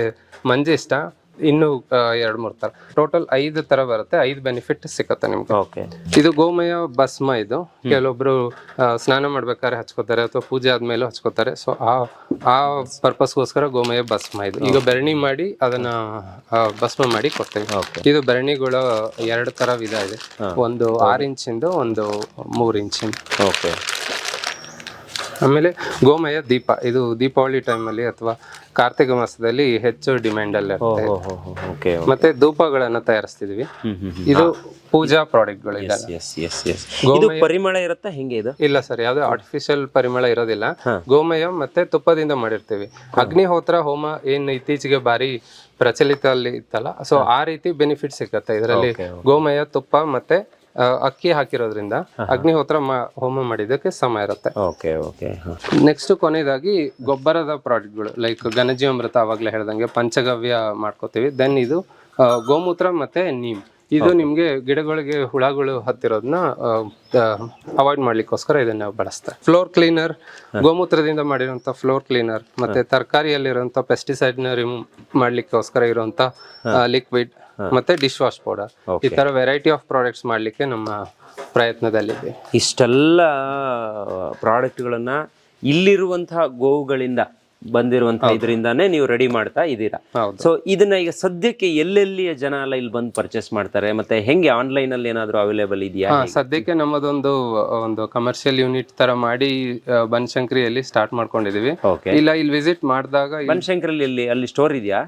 [SPEAKER 3] ಮಂಜಿಷ್ಟ, ಇನ್ನು 2-3 ತರ, ಟೋಟಲ್ 5 ತರ ಬರುತ್ತೆ. 5 ಬೆನಿಫಿಟ್ ಸಿಗುತ್ತೆ ನಿಮ್ಗೆ. ಇದು ಗೋಮಯ ಭಸ್ಮ. ಇದು ಕೆಲವೊಬ್ರು ಸ್ನಾನ ಮಾಡ್ಬೇಕಾದ್ರೆ ಹಚ್ಕೋತಾರೆ, ಅಥವಾ ಪೂಜೆ ಆದ್ಮೇಲೆ ಹಚ್ಕೋತಾರೆ. ಸೊ ಆ ಪರ್ಪಸ್ಗೋಸ್ಕರ ಗೋಮಯ ಭಸ್ಮ ಇದು. ಈಗ ಬೆರಣಿ ಮಾಡಿ ಅದನ್ನ ಭಸ್ಮ ಮಾಡಿ ಕೊಡ್ತೇವೆ. ಇದು ಬೆರಣಿಗಳ 2 ತರ ವಿಧ ಇದೆ, ಒಂದು 6 ಇಂಚಿಂದು, ಒಂದು 3 ಇಂಚಿಂದು. ಆಮೇಲೆ ಗೋಮಯ ದೀಪ, ಇದು ದೀಪಾವಳಿ ಟೈಮಲ್ಲಿ ಅಥವಾ ಕಾರ್ತಿಕ ಮಾಸದಲ್ಲಿ ಹೆಚ್ಚು ಡಿಮ್ಯಾಂಡ್ ಅಲ್ಲಿ ಇರುತ್ತೆ. ಮತ್ತೆ ಧೂಪಗಳನ್ನ ತಯಾರಿಸ್ತಿದ್ವಿ. ಇದು ಪೂಜಾ ಪ್ರಾಡಕ್ಟ್ ಗಳು.
[SPEAKER 1] ಪರಿಮಳ ಇರುತ್ತೆ ಹಿಂಗೆ? ಇದು
[SPEAKER 3] ಇಲ್ಲ ಸರ್, ಯಾವ್ದು ಆರ್ಟಿಫಿಷಿಯಲ್ ಪರಿಮಳ ಇರೋದಿಲ್ಲ. ಗೋಮಯ ಮತ್ತೆ ತುಪ್ಪದಿಂದ ಮಾಡಿರ್ತೀವಿ. ಅಗ್ನಿಹೋತ್ರ ಹೋಮ ಏನ್ ಇತ್ತೀಚೆಗೆ ಬಾರಿ ಪ್ರಚಲಿತ ಅಲ್ಲಿ ಇತ್ತಲ್ಲ, ಸೊ ಆ ರೀತಿ ಬೆನಿಫಿಟ್ ಸಿಗುತ್ತೆ ಇದರಲ್ಲಿ. ಗೋಮಯ, ತುಪ್ಪ ಮತ್ತೆ ಅಕ್ಕಿ ಹಾಕಿರೋದ್ರಿಂದ ಅಗ್ನಿಹೋತ್ರ ಹೋಮ ಮಾಡಿದಕ್ಕೆ ಸಮ ಇರುತ್ತೆ. ನೆಕ್ಸ್ಟ್ ಕೊನೆಯದಾಗಿ ಗೊಬ್ಬರದ ಪ್ರಾಡಕ್ಟ್ಗಳು, ಲೈಕ್ ಘನಜೀವಾಮೃತ, ಅವಾಗಲೇ ಹೇಳ್ದಂಗೆ ಪಂಚಗವ್ಯ ಮಾಡ್ಕೋತೀವಿ. ದೆನ್ ಇದು ಗೋಮೂತ್ರ ಮತ್ತೆ ನೀಮ್, ಇದು ನಿಮ್ಗೆ ಗಿಡಗಳಿಗೆ ಹುಳಗಳು ಹತ್ತಿರೋದನ್ನ ಅವಾಯ್ಡ್ ಮಾಡ್ಲಿಕ್ಕೋಸ್ಕರ ಇದನ್ನ ನಾವು ಬಳಸ್ತಾರೆ. ಫ್ಲೋರ್ ಕ್ಲೀನರ್, ಗೋಮೂತ್ರದಿಂದ ಮಾಡಿರುವಂತ ಫ್ಲೋರ್ ಕ್ಲೀನರ್, ಮತ್ತೆ ತರಕಾರಿಯಲ್ಲಿರುವಂತ ಪೆಸ್ಟಿಸೈಡ್ ನ ರಿಮೂವ್ ಮಾಡ್ಲಿಕ್ಕೋಸ್ಕರ ಇರುವಂತ ಲಿಕ್ವಿಡ್, ಮತ್ತೆ ಡಿಶ್ ವಾಶ್ ಪೌಡರ್, ಈ ತರ ವೆರೈಟಿ ಆಫ್ ಪ್ರಾಡಕ್ಟ್ಸ್ ಮಾಡ್ಲಿಕ್ಕೆ ನಮ್ಮ ಪ್ರಯತ್ನದಲ್ಲಿದೆ.
[SPEAKER 1] ಇಷ್ಟೆಲ್ಲ ಪ್ರಾಡಕ್ಟ್ಗಳನ್ನ ಇಲ್ಲಿರುವಂತಹ ಗೋವುಗಳಿಂದ ಬಂದಿರುವಂತಹ ಇದರಿಂದಾನೇ ನೀವು ರೆಡಿ ಮಾಡ್ತಾ ಇದ್ದೀರಾ. ಸೊ ಇದನ್ನ ಈಗ ಸದ್ಯಕ್ಕೆ ಎಲ್ಲೆಲ್ಲಿಯ ಜನ ಎಲ್ಲ ಇಲ್ಲಿ ಬಂದು ಪರ್ಚೇಸ್ ಮಾಡ್ತಾರೆ, ಮತ್ತೆ ಹೆಂಗೆ ಆನ್ಲೈನ್ ಅಲ್ಲಿ ಏನಾದ್ರು ಅವೈಲೇಬಲ್ ಇದೆಯಾ?
[SPEAKER 3] ಸದ್ಯಕ್ಕೆ ನಮ್ಮದೊಂದು ಕಮರ್ಷಿಯಲ್ ಯೂನಿಟ್ ತರ ಮಾಡಿ ಬನಶಂಕರಿಯಲ್ಲಿ ಸ್ಟಾರ್ಟ್ ಮಾಡ್ಕೊಂಡಿದೀವಿ. ಇಲ್ಲ ಇಲ್ಲಿ ವಿಸಿಟ್ ಮಾಡಿದಾಗ
[SPEAKER 1] ಬನಶಂಕರಿಯಲ್ಲಿ ಅಲ್ಲಿ ಸ್ಟೋರ್ ಇದೆಯಾ?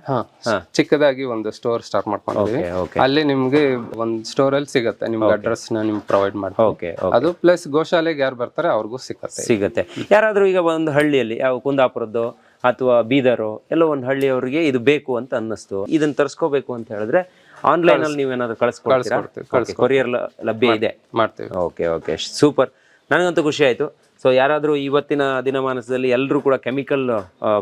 [SPEAKER 3] ಚಿಕ್ಕದಾಗಿ ಒಂದು ಸ್ಟೋರ್ ಸ್ಟಾರ್ಟ್ ಮಾಡ್ಕೊಂಡಿದೀವಿ. ಅಲ್ಲಿ ನಿಮ್ಗೆ ಒಂದು ಸ್ಟೋರ್ ಅಲ್ಲಿ ಸಿಗುತ್ತೆ, ನಿಮ್ಗೆ ಅಡ್ರೆಸ್ ನ ನಿಮ್ಗೆ ಪ್ರೊವೈಡ್ ಮಾಡ್ತೀವಿ. ಅದು ಪ್ಲಸ್ ಗೋಶಾಲೆಗೆ ಯಾರು ಬರ್ತಾರೆ ಅವ್ರಿಗೂ ಸಿಗುತ್ತೆ.
[SPEAKER 1] ಯಾರಾದ್ರೂ ಈಗ ಒಂದು ಹಳ್ಳಿಯಲ್ಲಿ ಯಾವ ಕುಂದಾಪುರದ್ದು ಅಥವಾ ಬೀದರೋ ಎಲ್ಲೋ ಒಂದು ಹಳ್ಳಿಯವರಿಗೆ ಇದು ಬೇಕು ಅಂತ ಅನ್ನಿಸ್ತು, ಇದನ್ನ ತರಿಸ್ಕೋಬೇಕು ಅಂತ ಹೇಳಿದ್ರೆ ಆನ್ಲೈನ್ ಅಲ್ಲಿ ನೀವೇನಾದ್ರು ಕಳಿಸ್ಕೊಡ್ತೀರಾ? ಕೊರಿಯರ್ ಲಭ್ಯ ಇದೆ?
[SPEAKER 3] ಮಾಡ್ತೀವಿ.
[SPEAKER 1] Okay super. ನನಗಂತೂ ಖುಷಿ ಆಯ್ತು. ಸೊ ಯಾರಾದರೂ ಇವತ್ತಿನ ದಿನಮಾನದಲ್ಲಿ ಎಲ್ಲರೂ ಕೂಡ ಕೆಮಿಕಲ್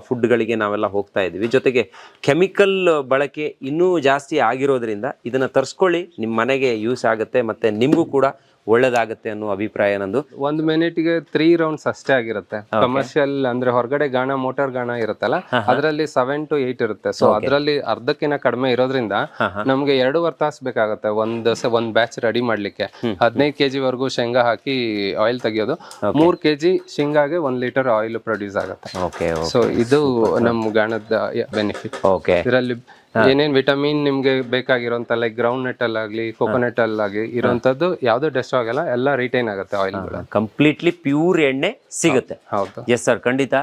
[SPEAKER 1] ಫುಡ್ಗಳಿಗೆ ನಾವೆಲ್ಲ ಹೋಗ್ತಾ ಇದ್ದೀವಿ, ಜೊತೆಗೆ ಕೆಮಿಕಲ್ ಬಳಕೆ ಇನ್ನೂ ಜಾಸ್ತಿ ಆಗಿರೋದ್ರಿಂದ ಇದನ್ನ ತರಿಸ್ಕೊಳ್ಳಿ, ನಿಮ್ಮ ಮನೆಗೆ ಯೂಸ್ ಆಗುತ್ತೆ ಮತ್ತೆ ನಿಮಗೂ ಕೂಡ ಒಳ್ಳೇದಾಗುತ್ತೆ ಅನ್ನೋ ಅಭಿಪ್ರಾಯ ನಂದು.
[SPEAKER 3] 1 ಮಿನಿಟ್ಗೆ 3 ರೌಂಡ್ಸ್ ಅಷ್ಟೇ ಆಗಿರುತ್ತೆ. ಕಮರ್ಷಿಯಲ್ ಅಂದ್ರೆ ಹೊರಗಡೆ ಗಾಣ, ಮೋಟಾರ್ ಗಾಣ ಇರುತ್ತಲ್ಲ, ಅದರಲ್ಲಿ 7 to 8 ಇರುತ್ತೆ. ಸೊ ಅದರಲ್ಲಿ ಅರ್ಧಕ್ಕಿಂತ ಕಡಿಮೆ ಇರೋದ್ರಿಂದ ನಮ್ಗೆ 2.5 ತಾಸು ಬೇಕಾಗುತ್ತೆ ಒಂದ್ ಬ್ಯಾಚ್ ರೆಡಿ ಮಾಡ್ಲಿಕ್ಕೆ. 15 kg ವರೆಗೂ ಶೇಂಗಾ ಹಾಕಿ ಆಯಿಲ್ ತೆಗಿಯೋದು, 3 kg ಶೇಂಗಾಗೆ 1 ಲೀಟರ್ ಆಯಿಲ್ ಪ್ರೊಡ್ಯೂಸ್ ಆಗುತ್ತೆ. ಸೊ ಇದು ನಮ್ ಗಾಣದ ಬೆನಿಫಿಟ್. ಇದರಲ್ಲಿ ಏನೇನ್ ವಿಟಮಿನ್ ನಿಮ್ಗೆ ಬೇಕಾಗಿರೋಂತ ಲೈಕ್ ಗ್ರೌಂಡ್ ನಟ್ ಅಲ್ಲಾಗ್ಲಿ, ಕೋಕೋನಟ್ ಅಲ್ಲಾಗ್ಲಿ ಇರೋಂಥದ್ದು ಯಾವ್ದು ಡೆಸ್ಟ್ ಆಗಲ್ಲ, ಎಲ್ಲ ರಿಟೈನ್ ಆಗುತ್ತೆ ಆಯಿಲ್.
[SPEAKER 1] ಕಂಪ್ಲೀಟ್ಲಿ ಪ್ಯೂರ್ ಎಣ್ಣೆ ಸಿಗುತ್ತೆ.
[SPEAKER 3] ಹೌದು.
[SPEAKER 1] ಎಸ್ ಸರ್, ಖಂಡಿತ.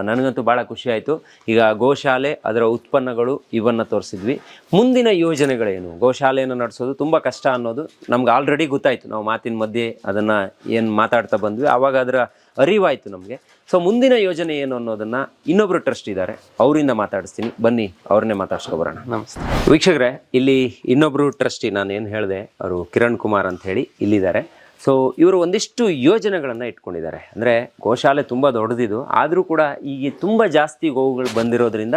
[SPEAKER 1] ನನಗಂತೂ ಬಹಳ ಖುಷಿ ಆಯ್ತು. ಈಗ ಗೋಶಾಲೆ, ಅದರ ಉತ್ಪನ್ನಗಳು ಇವನ್ನ ತೋರಿಸಿದ್ವಿ. ಮುಂದಿನ ಯೋಜನೆಗಳೇನು? ಗೋಶಾಲೆಯನ್ನು ನಡೆಸೋದು ತುಂಬಾ ಕಷ್ಟ ಅನ್ನೋದು ನಮ್ಗೆ ಆಲ್ರೆಡಿ ಗೊತ್ತಾಯ್ತು. ನಾವು ಮಾತಿನ ಮಧ್ಯೆ ಅದನ್ನ ಏನ್ ಮಾತಾಡ್ತಾ ಬಂದ್ವಿ, ಆವಾಗ ಅದರ ಅರಿವಾಯ್ತು ನಮಗೆ. ಸೊ ಮುಂದಿನ ಯೋಜನೆ ಏನು ಅನ್ನೋದನ್ನ ಇನ್ನೊಬ್ರು ಟ್ರಸ್ಟ್ ಇದ್ದಾರೆ, ಅವರಿಂದ ಮಾತಾಡಿಸ್ತೀನಿ. ಬನ್ನಿ, ಅವ್ರನ್ನೇ ಮಾತಾಡ್ಸ್ಕೊಬರೋಣ.
[SPEAKER 3] ನಮಸ್ತೆ
[SPEAKER 1] ವೀಕ್ಷಕರೇ, ಇಲ್ಲಿ ಇನ್ನೊಬ್ರು ಟ್ರಸ್ಟಿ, ನಾನು ಏನು ಹೇಳಿದೆ, ಅವರು ಕಿರಣ್ ಕುಮಾರ್ ಅಂತ ಹೇಳಿ ಇಲ್ಲಿದ್ದಾರೆ. ಸೊ ಇವರು ಒಂದಿಷ್ಟು ಯೋಜನೆಗಳನ್ನು ಇಟ್ಕೊಂಡಿದ್ದಾರೆ. ಅಂದರೆ ಗೋಶಾಲೆ ತುಂಬ ದೊಡ್ಡದಿದು, ಆದರೂ ಕೂಡ ಈಗ ತುಂಬ ಜಾಸ್ತಿ ಗೋವುಗಳು ಬಂದಿರೋದ್ರಿಂದ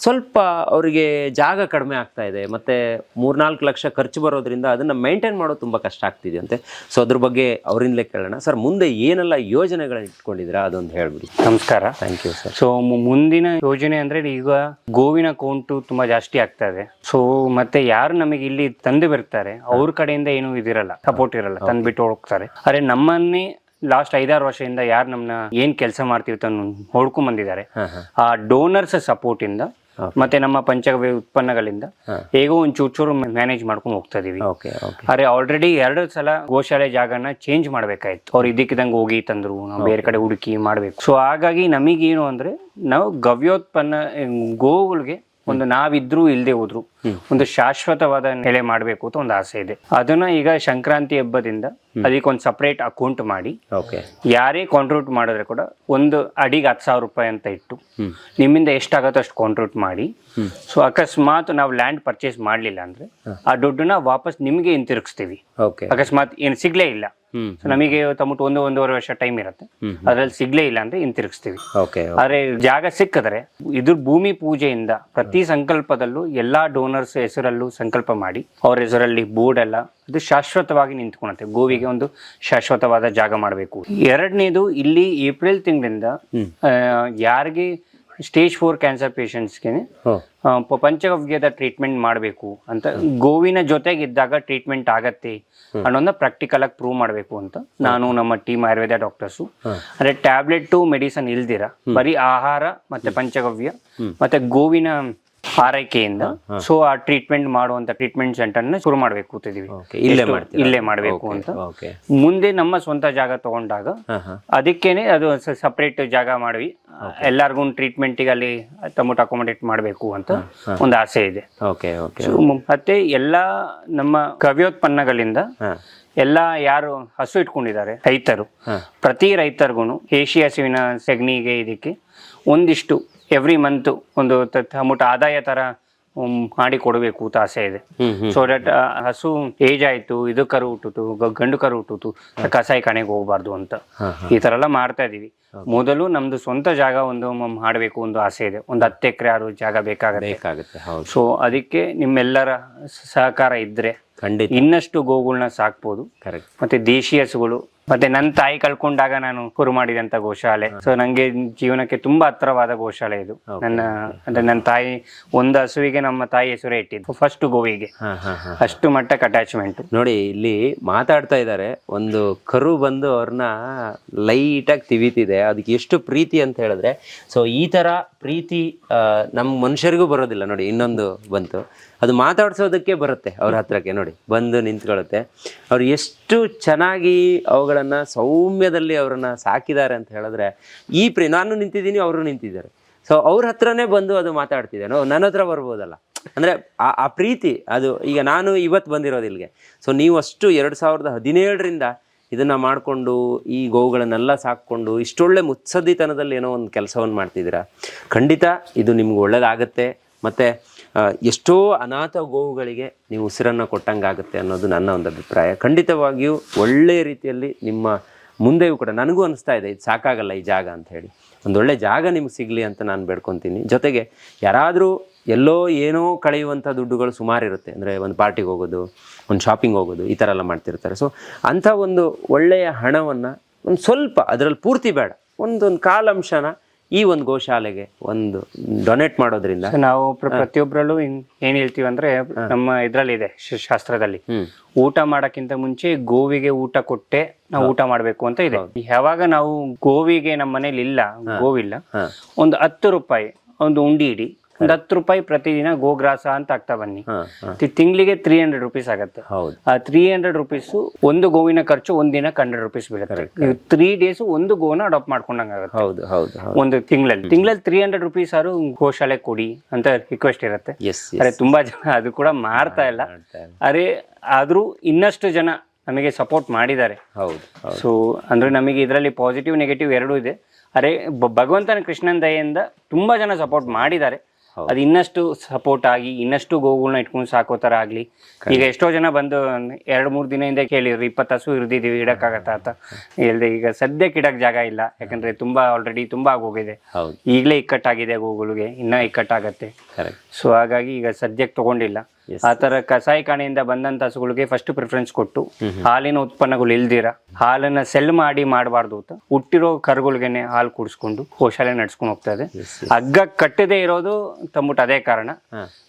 [SPEAKER 1] ಸ್ವಲ್ಪ ಅವರಿಗೆ ಜಾಗ ಕಡಿಮೆ ಆಗ್ತಾ ಇದೆ, ಮತ್ತು 3-4 ಲಕ್ಷ ಖರ್ಚು ಬರೋದ್ರಿಂದ ಅದನ್ನು ಮೇಂಟೈನ್ ಮಾಡೋದು ತುಂಬ ಕಷ್ಟ ಆಗ್ತಿದೆ ಅಂತೆ. ಸೊ ಅದ್ರ ಬಗ್ಗೆ ಅವರಿಂದಲೇ ಕೇಳೋಣ. ಸರ್, ಮುಂದೆ ಏನೆಲ್ಲ ಯೋಜನೆಗಳನ್ನ ಇಟ್ಕೊಂಡಿದ್ದೀರಾ ಅದೊಂದು ಹೇಳ್ಬಿಡಿ.
[SPEAKER 4] ನಮಸ್ಕಾರ.
[SPEAKER 1] Thank you sir.
[SPEAKER 4] ಸೊ ಮುಂದಿನ ಯೋಜನೆ ಅಂದರೆ ಈಗ ಗೋವಿನ ಕೌಂಟು ತುಂಬ ಜಾಸ್ತಿ ಆಗ್ತಾ ಇದೆ. ಸೊ ಮತ್ತೆ ಯಾರು ನಮಗೆ ಇಲ್ಲಿ ತಂದು ಬರ್ತಾರೆ ಅವ್ರ ಕಡೆಯಿಂದ ಏನು ಇದಿರಲ್ಲ, ಸಪೋರ್ಟ್ ಇರಲ್ಲ, ತಂದ್ಬಿಟ್ಟು ಹೋಗ್ತಾರೆ. ಅರೆ ನಮ್ಮನ್ನೇ ಲಾಸ್ಟ್ 5-6 ವರ್ಷದಿಂದ ಯಾರು ನಮ್ಮನ್ನ ಏನ್ ಕೆಲಸ ಮಾಡ್ತೀವಿ ನೋಡ್ಕೊಂಡ್ ಬಂದಿದ್ದಾರೆ, ಆ ಡೋನರ್ಸ್ ಸಪೋರ್ಟ್ ಇಂದ ಮತ್ತೆ ನಮ್ಮ ಪಂಚಗವ್ಯ ಉತ್ಪನ್ನಗಳಿಂದ ಹೇಗೋ ಒಂದು ಚೂರು ಮ್ಯಾನೇಜ್ ಮಾಡ್ಕೊಂಡು ಹೋಗ್ತಾ ಇದೀವಿ. ಅರೆ ಆಲ್ರೆಡಿ 2 ಸಲ ಗೋಶಾಲೆ ಜಾಗನ ಚೇಂಜ್ ಮಾಡ್ಬೇಕಾಯ್ತು. ಅವ್ರು ಇದಕ್ಕಿದಂಗೆ ಹೋಗಿ ತಂದ್ರು, ನಾವು ಬೇರೆ ಕಡೆ ಹುಡುಕಿ ಮಾಡ್ಬೇಕು. ಸೊ ಹಾಗಾಗಿ ನಮಗೇನು ಅಂದ್ರೆ ನಾವು ಗವ್ಯೋತ್ಪನ್ನ ಗೋವುಗಳಿಗೆ ಒಂದು ನಾವಿದ್ರು ಇಲ್ಲದೆ ಹೋದ್ರು ಒಂದು ಶಾಶ್ವತವಾದ ನೆಲೆ ಮಾಡಬೇಕು ಅಂತ ಒಂದು ಆಸೆ ಇದೆ. ಅದನ್ನ ಈಗ ಸಂಕ್ರಾಂತಿ ಹಬ್ಬದಿಂದ ಅದಕ್ಕೊಂದು ಸಪರೇಟ್ ಅಕೌಂಟ್ ಮಾಡಿ ಯಾರೇ ಕಾಂಟ್ರಿಬ್ಯೂಟ್ ಮಾಡಿದ್ರೆ ಕೂಡ ಒಂದು ಅಡಿಗೆ 10,000 ರೂಪಾಯಿ ಅಂತ ಇಟ್ಟು ನಿಮ್ಮಿಂದ ಎಷ್ಟಾಗತ್ತೋ ಅಷ್ಟು ಕಾಂಟ್ರಿಬ್ಯೂಟ್ ಮಾಡಿ. ಸೊ ಅಕಸ್ಮಾತ್ ನಾವು ಲ್ಯಾಂಡ್ ಪರ್ಚೇಸ್ ಮಾಡ್ಲಿಲ್ಲ ಅಂದ್ರೆ ಆ ದುಡ್ಡನ್ನ ವಾಪಸ್ ನಿಮ್ಗೆ ಹಿಂತಿರುಗಿಸ್ತೀವಿ. ಅಕಸ್ಮಾತ್ ಏನು ಸಿಗ್ಲೇ ಇಲ್ಲ, ನಮಗೆ ತಮ್ಮಟ್ಟು 1-1.5 ವರ್ಷ ಟೈಮ್ ಇರುತ್ತೆ, ಅದ್ರಲ್ಲಿ ಸಿಗ್ಲೇ ಇಲ್ಲ ಅಂದ್ರೆ ಹಿಂತಿರುಗಿಸ್ತೀವಿ. ಆದ್ರೆ ಜಾಗ ಸಿಕ್ಕಿದ್ರೆ ಇದ್ರ ಭೂಮಿ ಪೂಜೆಯಿಂದ ಪ್ರತಿ ಸಂಕಲ್ಪದಲ್ಲೂ ಎಲ್ಲಾ ಡೋನರ್ಸ್ ಹೆಸರಲ್ಲೂ ಸಂಕಲ್ಪ ಮಾಡಿ ಅವ್ರ ಹೆಸರಲ್ಲಿ ಬೋರ್ಡ್ ಎಲ್ಲ ಅದು ಶಾಶ್ವತವಾಗಿ ನಿಂತ್ಕೊಳುತ್ತೆ. ಗೋವಿಗೆ ಒಂದು ಶಾಶ್ವತವಾದ ಜಾಗ ಮಾಡಬೇಕು. 2ನೇದು, ಇಲ್ಲಿ ಏಪ್ರಿಲ್ ತಿಂಗಳಿಂದ ಯಾರಿಗೆ ಸ್ಟೇಜ್ 4 ಕ್ಯಾನ್ಸರ್ ಪೇಷಂಟ್ಸ್ಗೆ ಪಂಚಗವ್ಯದ ಟ್ರೀಟ್ಮೆಂಟ್ ಮಾಡಬೇಕು ಅಂತ, ಗೋವಿನ ಜೊತೆಗಿದ್ದಾಗ ಟ್ರೀಟ್ಮೆಂಟ್ ಆಗತ್ತೆ ಅನ್ನೋದನ್ನ ಪ್ರಾಕ್ಟಿಕಲ್ ಆಗಿ ಪ್ರೂವ್ ಮಾಡಬೇಕು ಅಂತ ನಾನು ನಮ್ಮ ಟೀಮ್ ಆಯುರ್ವೇದ ಡಾಕ್ಟರ್ಸು ಅಂದ್ರೆ ಟ್ಯಾಬ್ಲೆಟ್ ಮೆಡಿಸನ್ ಇಲ್ದಿರ ಬರೀ ಆಹಾರ ಮತ್ತೆ ಪಂಚಗವ್ಯ ಮತ್ತೆ ಗೋವಿನ ಆರೈಕೆಯಿಂದ ಸೊ ಆ ಟ್ರೀಟ್ಮೆಂಟ್ ಮಾಡುವಂತ ಟ್ರೀಟ್ಮೆಂಟ್ ಸೆಂಟರ್ನ ಶುರು ಮಾಡ್ಬೇಕು ಅಂತಿದೀವಿ. ಇಲ್ಲೇ ಮಾಡ್ಬೇಕು ಅಂತ. ಮುಂದೆ ನಮ್ಮ ಸ್ವಂತ ಜಾಗ ತಗೊಂಡಾಗ ಅದಕ್ಕೇನೆ ಅದು ಸಪರೇಟ್ ಜಾಗ ಮಾಡಿ ಎಲ್ಲಾರ್ಗು ಟ್ರೀಟ್ಮೆಂಟ್ಗೆ ಅಲ್ಲಿ ಟೊಮೊಟೊ ಅಕೊಮಡೇಟ್ ಮಾಡಬೇಕು ಅಂತ ಒಂದು ಆಸೆ ಇದೆ. ಮತ್ತೆ ಎಲ್ಲಾ ನಮ್ಮ ಕವ್ಯೋತ್ಪನ್ನಗಳಿಂದ ಎಲ್ಲ ಯಾರು ಹಸು ಇಟ್ಕೊಂಡಿದ್ದಾರೆ ರೈತರು, ಪ್ರತಿ ರೈತರಿಗೂ ಏಷ್ಯಾ ಹಸುವಿನ ಸೆಗಣಿಗೆ ಇದಕ್ಕೆ ಒಂದಿಷ್ಟು ಎವ್ರಿ ಮಂತ್ ಒಂದು ಟೊಮೊಟೊ ಆದಾಯ ತರ ಮಾಡಿ ಕೊಡಬೇಕು ಅಂತ ಆಸೆ ಇದೆ. ಸೊ ದಟ್ ಹಸು ಏಜ್ ಆಯ್ತು, ಇದು ಕರು ಹುಟ್ಟಿತು, ಗಂಡು ಕರು ಹುಟ್ಟಿತು, ಕಸಾಯಿಖಾನೆಗೆ ಹೋಗ್ಬಾರ್ದು ಅಂತ ಈ ತರ ಎಲ್ಲ ಮಾಡ್ತಾ ಇದೀವಿ. ಮೊದಲು ನಮ್ದು ಸ್ವಂತ ಜಾಗ ಒಂದು ಮಾಡಬೇಕು ಒಂದು ಆಸೆ ಇದೆ. ಒಂದು 10 ಎಕರೆ ಜಾಗ ಬೇಕಾಗುತ್ತೆ. ಸೊ ಅದಕ್ಕೆ ನಿಮ್ಮೆಲ್ಲರ ಸಹಕಾರ ಇದ್ರೆ
[SPEAKER 1] ಖಂಡಿತ
[SPEAKER 4] ಇನ್ನಷ್ಟು ಗೋಗಳನ್ನ ಸಾಕ್ಬೋದು.
[SPEAKER 1] ಕರೆಕ್ಟ್.
[SPEAKER 4] ಮತ್ತೆ ದೇಶಿ ಹಸುಗಳು, ಮತ್ತೆ ನನ್ನ ತಾಯಿ ಕಳ್ಕೊಂಡಾಗ ನಾನು ಶುರು ಮಾಡಿದಂತ ಗೋಶಾಲೆ. ಸೊ ನಂಗೆ ಜೀವನಕ್ಕೆ ತುಂಬಾ ಹತ್ರವಾದ ಗೋಶಾಲೆ ಇದು. ನನ್ನ ತಾಯಿ ಒಂದು ಹಸುವಿಗೆ ನಮ್ಮ ತಾಯಿ ಹೆಸರೇ ಇಟ್ಟಿದ್ದು, ಫಸ್ಟ್ ಗೋವಿಗೆ. ಅಷ್ಟು ಮಟ್ಟಕ್ಕೆ ಅಟ್ಯಾಚ್ಮೆಂಟ್.
[SPEAKER 1] ನೋಡಿ ಇಲ್ಲಿ ಮಾತಾಡ್ತಾ ಇದ್ದಾರೆ, ಒಂದು ಕರು ಬಂದು ಅವ್ರನ್ನ ಲೈಟಾಗಿ ತಿವಿತಿದೆ, ಅದಕ್ಕೆ ಎಷ್ಟು ಪ್ರೀತಿ ಅಂತ ಹೇಳಿದ್ರೆ. ಸೊ ಈ ತರ ಪ್ರೀತಿ ನಮ್ಮ ಮನುಷ್ಯರಿಗೂ ಬರೋದಿಲ್ಲ ನೋಡಿ. ಇನ್ನೊಂದು ಬಂತು, ಅದು ಮಾತಾಡ್ಸೋದಕ್ಕೆ ಬರುತ್ತೆ ಅವ್ರ ಹತ್ರಕ್ಕೆ. ನೋಡಿ ಬಂದು ನಿಂತ್ಕೊಳ್ಳುತ್ತೆ. ಅವ್ರು ಎಷ್ಟು ಚೆನ್ನಾಗಿ ಅವುಗಳನ್ನ ಸೌಮ್ಯದಲ್ಲಿ ಅವ್ರನ್ನ ಸಾಕಿದ್ದಾರೆ ಅಂತ ಹೇಳಿದ್ರೆ, ನಾನು ನಿಂತಿದ್ದೀನಿ, ಅವರು ನಿಂತಿದ್ದಾರೆ. ಸೊ ಅವ್ರ ಹತ್ರನೇ ಬಂದು ಅದು ಮಾತಾಡ್ತಿದೆ. ನನ್ನ ಹತ್ರ ಬರ್ಬೋದಲ್ಲ ಅಂದ್ರೆ ಆ ಪ್ರೀತಿ ಅದು. ಈಗ ನಾನು ಇವತ್ತು ಬಂದಿರೋದು ಇಲ್ಲಿಗೆ. ಸೊ ನೀವು ಅಷ್ಟು 2017ರಿಂದ ಇದನ್ನ ಮಾಡಿಕೊಂಡು ಈ ಗೋವುಗಳನ್ನೆಲ್ಲ ಸಾಕ್ಕೊಂಡು ಇಷ್ಟೊಳ್ಳೆ ಮುತ್ಸದ್ದಿತನದಲ್ಲಿ ಏನೋ ಒಂದು ಕೆಲಸವನ್ನು ಮಾಡ್ತಿದ್ದೀರಾ. ಖಂಡಿತ ಇದು ನಿಮ್ಗೆ ಒಳ್ಳೇದಾಗತ್ತೆ. ಮತ್ತು ಎಷ್ಟೋ ಅನಾಥ ಗೋವುಗಳಿಗೆ ನೀವು ಉಸಿರನ್ನು ಕೊಟ್ಟಂಗಾಗುತ್ತೆ ಅನ್ನೋದು ನನ್ನ ಒಂದು ಅಭಿಪ್ರಾಯ. ಖಂಡಿತವಾಗಿಯೂ ಒಳ್ಳೆಯ ರೀತಿಯಲ್ಲಿ ನಿಮ್ಮ ಮುಂದೆಯೂ ಕೂಡ ನನಗೂ ಅನಿಸ್ತಾ ಇದೆ, ಇದು ಸಾಕಾಗಲ್ಲ ಈ ಜಾಗ ಅಂತ ಹೇಳಿ. ಒಂದೊಳ್ಳೆ ಜಾಗ ನಿಮ್ಗೆ ಸಿಗಲಿ ಅಂತ ನಾನು ಬೇಡ್ಕೊತೀನಿ. ಜೊತೆಗೆ ಯಾರಾದರೂ ಎಲ್ಲೋ ಏನೋ ಕಳೆಯುವಂಥ ದುಡ್ಡುಗಳು ಸುಮಾರು ಇರುತ್ತೆ. ಅಂದರೆ ಒಂದು ಪಾರ್ಟಿಗೆ ಹೋಗೋದು, ಒಂದು ಶಾಪಿಂಗ್ ಹೋಗೋದು, ಈ ಥರ ಎಲ್ಲ ಮಾಡ್ತಿರ್ತಾರೆ. ಸೊ ಅಂಥ ಒಂದು ಒಳ್ಳೆಯ ಹಣವನ್ನು ಒಂದು ಸ್ವಲ್ಪ, ಅದರಲ್ಲಿ ಪೂರ್ತಿ ಬೇಡ, ಒಂದೊಂದು ಕಾಲಂಶನ ಈ ಒಂದು ಗೋಶಾಲೆಗೆ ಒಂದು ಡೊನೇಟ್ ಮಾಡೋದ್ರಿಂದ
[SPEAKER 4] ನಾವು ಪ್ರತಿಯೊಬ್ಬರಲ್ಲೂ ಏನ್ ಹೇಳ್ತೀವಿ ಅಂದ್ರೆ, ನಮ್ಮ ಇದ್ರಲ್ಲಿ ಇದೆ ಶಾಸ್ತ್ರದಲ್ಲಿ, ಊಟ ಮಾಡಕ್ಕಿಂತ ಮುಂಚೆ ಗೋವಿಗೆ ಊಟ ಕೊಟ್ಟೆ ನಾವು ಊಟ ಮಾಡ್ಬೇಕು ಅಂತ ಇದೆ. ಯಾವಾಗ ನಾವು ಗೋವಿಗೆ ನಮ್ಮ ಮನೇಲಿ ಗೋವಿಲ್ಲ, ಒಂದು 10 ರೂಪಾಯಿ ಒಂದು ಉಂಡಿ ಇಡಿ, ಒಂದು 10 ರೂಪಾಯಿ ಪ್ರತಿದಿನ ಗೋಗ್ರಾಸ ಅಂತ ಆಗ್ತಾ ಬನ್ನಿ. ತಿಂಗಳಿಗೆ 300 ರೂಪೀಸ್ ಆಗತ್ತೆ. ಆ 300 ರೂಪೀಸ್ ಒಂದು ಗೋವಿನ ಖರ್ಚು ಒಂದಿನ 100 ರೂಪೀಸ್ ಬೀಳುತ್ತೆ. ನೀವು 3 ಡೇಸ್ ಒಂದು ಗೋನ ಅಡಾಪ್ಟ್ ಮಾಡ್ಕೊಂಡಂಗ ಆಗುತ್ತೆ. ಒಂದು ತಿಂಗಳಲ್ಲಿ 300 ರೂಪೀಸ್ ಆದ್ರೂ ಗೋಶಾಲೆ ಕೊಡಿ ಅಂತ ರಿಕ್ವೆಸ್ಟ್ ಇರುತ್ತೆ. ಅರೆ ತುಂಬಾ ಜನ ಅದು ಕೂಡ ಮಾಡ್ತಾ ಇಲ್ಲ. ಅರೆ ಆದ್ರೂ ಇನ್ನಷ್ಟು ಜನ ನಮಗೆ ಸಪೋರ್ಟ್ ಮಾಡಿದ್ದಾರೆ. ಸೊ ಅಂದ್ರೆ ನಮಗೆ ಇದರಲ್ಲಿ ಪಾಸಿಟಿವ್ ನೆಗೆಟಿವ್ ಎರಡೂ ಇದೆ. ಅರೆ ಭಗವಂತನ ಕೃಷ್ಣನ ದಯೆಯಿಂದ ತುಂಬಾ ಜನ ಸಪೋರ್ಟ್ ಮಾಡಿದ್ದಾರೆ. ಅದು ಇನ್ನಷ್ಟು ಸಪೋರ್ಟ್ ಆಗಿ ಇನ್ನಷ್ಟು ಗೋಗಳನ್ನ ಇಟ್ಕೊಂಡು ಸಾಕೋ ತರ ಆಗ್ಲಿ. ಈಗ ಎಷ್ಟೋ ಜನ ಬಂದು 2-3 ದಿನದಿಂದ ಕೇಳಿದ್ರು, 20 ಹಸು ಇರ್ದಿದೀವಿ, ಇಡಕ್ಕಾಗತ್ತಾ ಅಂತ ಹೇಳ್ದೆ. ಈಗ ಸದ್ಯಕ್ಕೆ ಇಡಕ್ ಜಾಗ ಇಲ್ಲ, ಯಾಕಂದ್ರೆ ಆಲ್ರೆಡಿ ತುಂಬಾ ಆಗೋಗಿದೆ. ಈಗಲೇ ಇಕ್ಕಟ್ಟಾಗಿದೆ ಗೋಗಳಿಗೆ, ಇನ್ನ ಇಕ್ಕಟ್ಟಾಗತ್ತೆ. ಸೊ ಹಾಗಾಗಿ ಈಗ ಸದ್ಯಕ್ಕೆ ತಗೊಂಡಿಲ್ಲ. ಆ ತರ ಕಸಾಯಿಖಾನೆಯಿಂದ ಬಂದಂತ ಹಸುಗಳಿಗೆ ಫಸ್ಟ್ ಪ್ರಿಫರೆನ್ಸ್ ಕೊಟ್ಟು, ಹಾಲಿನ ಉತ್ಪನ್ನಗಳು ಇಲ್ದಿರ ಹಾಲನ್ನ ಸೆಲ್ ಮಾಡಬಾರ್ದು ಅಂತ ಹುಟ್ಟಿರೋ ಕರುಗಳಿಗೆನೆ ಹಾಲು ಕುಡಿಸ್ಕೊಂಡು ಗೋಶಾಲೆ ನಡ್ಸ್ಕೊಂಡು ಹೋಗ್ತಾ ಇದೆ. ಹಗ್ಗ ಕಟ್ಟದೇ ಇರೋದು ತಂದ್ಬಿಟ್ಟು ಅದೇ ಕಾರಣ.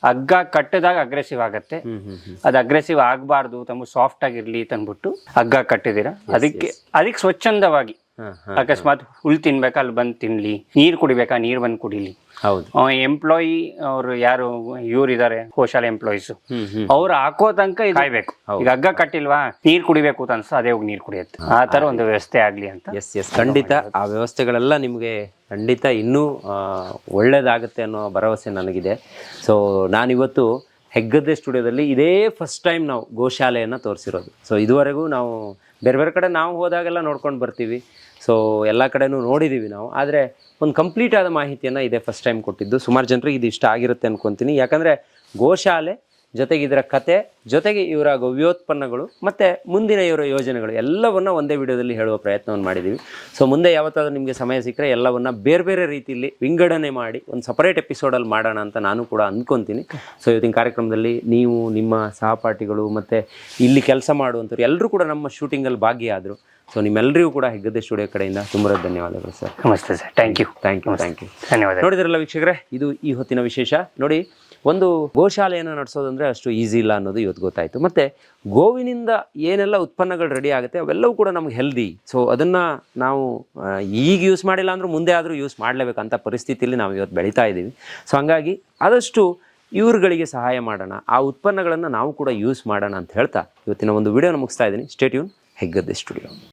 [SPEAKER 4] ಹಗ್ಗ ಕಟ್ಟದಾಗ ಅಗ್ರೆಸಿವ್ ಆಗತ್ತೆ. ಅದು ಅಗ್ರೆಸಿವ್ ಆಗ್ಬಾರ್ದು, ತಮ್ಮ ಸಾಫ್ಟ್ ಆಗಿರ್ಲಿ ತಂದ್ಬಿಟ್ಟು ಹಗ್ಗ ಕಟ್ಟಿದಿರ. ಅದಕ್ಕೆ ಸ್ವಚ್ಛಂದವಾಗಿ, ಅಕಸ್ಮಾತ್ ಹುಲ್ ತಿನ್ಬೇಕಾ ಅಲ್ಲಿ ಬಂದು ತಿನ್ಲಿ, ನೀರ್ ಕುಡಿಬೇಕಾ ನೀರ್ ಬಂದು ಕುಡಿಲಿ. ಎಂಪ್ಲಾಯಿ ಅವ್ರು ಯಾರು ಇವ್ರಿದ್ದಾರೆ ಗೋಶಾಲೆ ಎಂಪ್ಲಾಯೀಸ್, ಅವ್ರು ಹಾಕೋ ತನಕ ಕಾಯ್ಬೇಕು. ಈಗ ಹಗ್ಗ ಕಟ್ಟಿಲ್ವಾ, ನೀರ್ ಕುಡಿಬೇಕು ಅಂತ ಅನ್ಸ ಅದೇ ಹೋಗಿ ನೀರ್ ಕುಡಿಯುತ್ತೆ. ಆ ತರ ಒಂದು ವ್ಯವಸ್ಥೆ ಆಗ್ಲಿ ಅಂತ.
[SPEAKER 1] ಖಂಡಿತ ಆ ವ್ಯವಸ್ಥೆಗಳೆಲ್ಲ ನಿಮ್ಗೆ ಖಂಡಿತ ಇನ್ನೂ ಒಳ್ಳೇದಾಗುತ್ತೆ ಅನ್ನೋ ಭರವಸೆ ನನಗಿದೆ. ಸೊ ನಾನಿವತ್ತು ಹೆಗ್ಗದ್ದೆ ಸ್ಟುಡಿಯೋದಲ್ಲಿ ಇದೇ ಫಸ್ಟ್ ಟೈಮ್ ನಾವು ಗೋಶಾಲೆಯನ್ನು ತೋರಿಸಿರೋದು. ಸೊ ಇದುವರೆಗೂ ನಾವು ಬೇರೆ ಕಡೆ ನಾವು ಹೋದಾಗೆಲ್ಲ ನೋಡ್ಕೊಂಡು ಬರ್ತೀವಿ. ಸೊ ಎಲ್ಲ ಕಡೆನೂ ನೋಡಿದ್ದೀವಿ ನಾವು, ಆದರೆ ಒಂದು ಕಂಪ್ಲೀಟ್ ಆದ ಮಾಹಿತಿಯನ್ನು ಇದೇ ಫಸ್ಟ್ ಟೈಮ್ ಕೊಟ್ಟಿದ್ದು. ಸುಮಾರು ಜನರಿಗೆ ಇದು ಇಷ್ಟ ಆಗಿರುತ್ತೆ ಅನ್ಕೊತೀನಿ. ಯಾಕಂದರೆ ಗೋಶಾಲೆ ಜೊತೆಗೆ ಇದರ ಕತೆ, ಜೊತೆಗೆ ಇವರ ಗವ್ಯೋತ್ಪನ್ನಗಳು ಮತ್ತು ಮುಂದಿನ ಇವರ ಯೋಜನೆಗಳು ಎಲ್ಲವನ್ನು ಒಂದೇ ವಿಡಿಯೋದಲ್ಲಿ ಹೇಳುವ ಪ್ರಯತ್ನವನ್ನು ಮಾಡಿದ್ದೀವಿ. ಸೊ ಮುಂದೆ ಯಾವತ್ತಾದ್ರೂ ನಿಮಗೆ ಸಮಯ ಸಿಕ್ಕರೆ ಎಲ್ಲವನ್ನು ಬೇರೆ ರೀತಿಯಲ್ಲಿ ವಿಂಗಡಣೆ ಮಾಡಿ ಒಂದು ಸಪರೇಟ್ ಎಪಿಸೋಡಲ್ಲಿ ಮಾಡೋಣ ಅಂತ ನಾನು ಕೂಡ ಅಂದ್ಕೊತೀನಿ. ಸೊ ಇವತ್ತಿನ ಕಾರ್ಯಕ್ರಮದಲ್ಲಿ ನೀವು, ನಿಮ್ಮ ಸಹಪಾಠಿಗಳು ಮತ್ತು ಇಲ್ಲಿ ಕೆಲಸ ಮಾಡುವಂಥವ್ರು ಎಲ್ಲರೂ ಕೂಡ ನಮ್ಮ ಶೂಟಿಂಗಲ್ಲಿ ಭಾಗಿಯಾದರು. ಸೊ ನಿಮ್ಮೆಲ್ಲರಿಗೂ ಕೂಡ ಹೆಗ್ಗದ್ದೆ ಸ್ಟುಡಿಯೋ ಕಡೆಯಿಂದ ತುಂಬ ಧನ್ಯವಾದಗಳು ಸರ್.
[SPEAKER 4] ನಮಸ್ತೆ ಸರ್. Thank you.
[SPEAKER 1] ಧನ್ಯವಾದ. ನೋಡಿದ್ರಲ್ಲ ವೀಕ್ಷಕರೇ, ಇದು ಈ ಹೊತ್ತಿನ ವಿಶೇಷ. ನೋಡಿ, ಒಂದು ಗೋಶಾಲೆಯನ್ನು ನಡೆಸೋದಂದರೆ ಅಷ್ಟು ಈಸಿ ಇಲ್ಲ ಅನ್ನೋದು ಇವತ್ತು ಗೊತ್ತಾಯಿತು. ಮತ್ತು ಗೋವಿನಿಂದ ಏನೆಲ್ಲ ಉತ್ಪನ್ನಗಳು ರೆಡಿ ಆಗುತ್ತೆ ಅವೆಲ್ಲವೂ ಕೂಡ ನಮ್ಗೆ ಹೆಲ್ದಿ. ಸೊ ಅದನ್ನು ನಾವು ಈಗ ಯೂಸ್ ಮಾಡಿಲ್ಲ ಅಂದರೂ ಮುಂದೆ ಆದರೂ ಯೂಸ್ ಮಾಡಲೇಬೇಕಂತ ಪರಿಸ್ಥಿತಿಯಲ್ಲಿ ನಾವು ಇವತ್ತು ಬೆಳೀತಾ ಇದ್ದೀವಿ. ಸೊ ಹಂಗಾಗಿ ಆದಷ್ಟು ಇವ್ರುಗಳಿಗೆ ಸಹಾಯ ಮಾಡೋಣ, ಆ ಉತ್ಪನ್ನಗಳನ್ನು ನಾವು ಕೂಡ ಯೂಸ್ ಮಾಡೋಣ ಅಂತ ಹೇಳ್ತಾ ಇವತ್ತಿನ ಒಂದು ವಿಡಿಯೋನ ಮುಗಿಸ್ತಾ ಇದ್ದೀನಿ. Stay tune, Heggadde studio.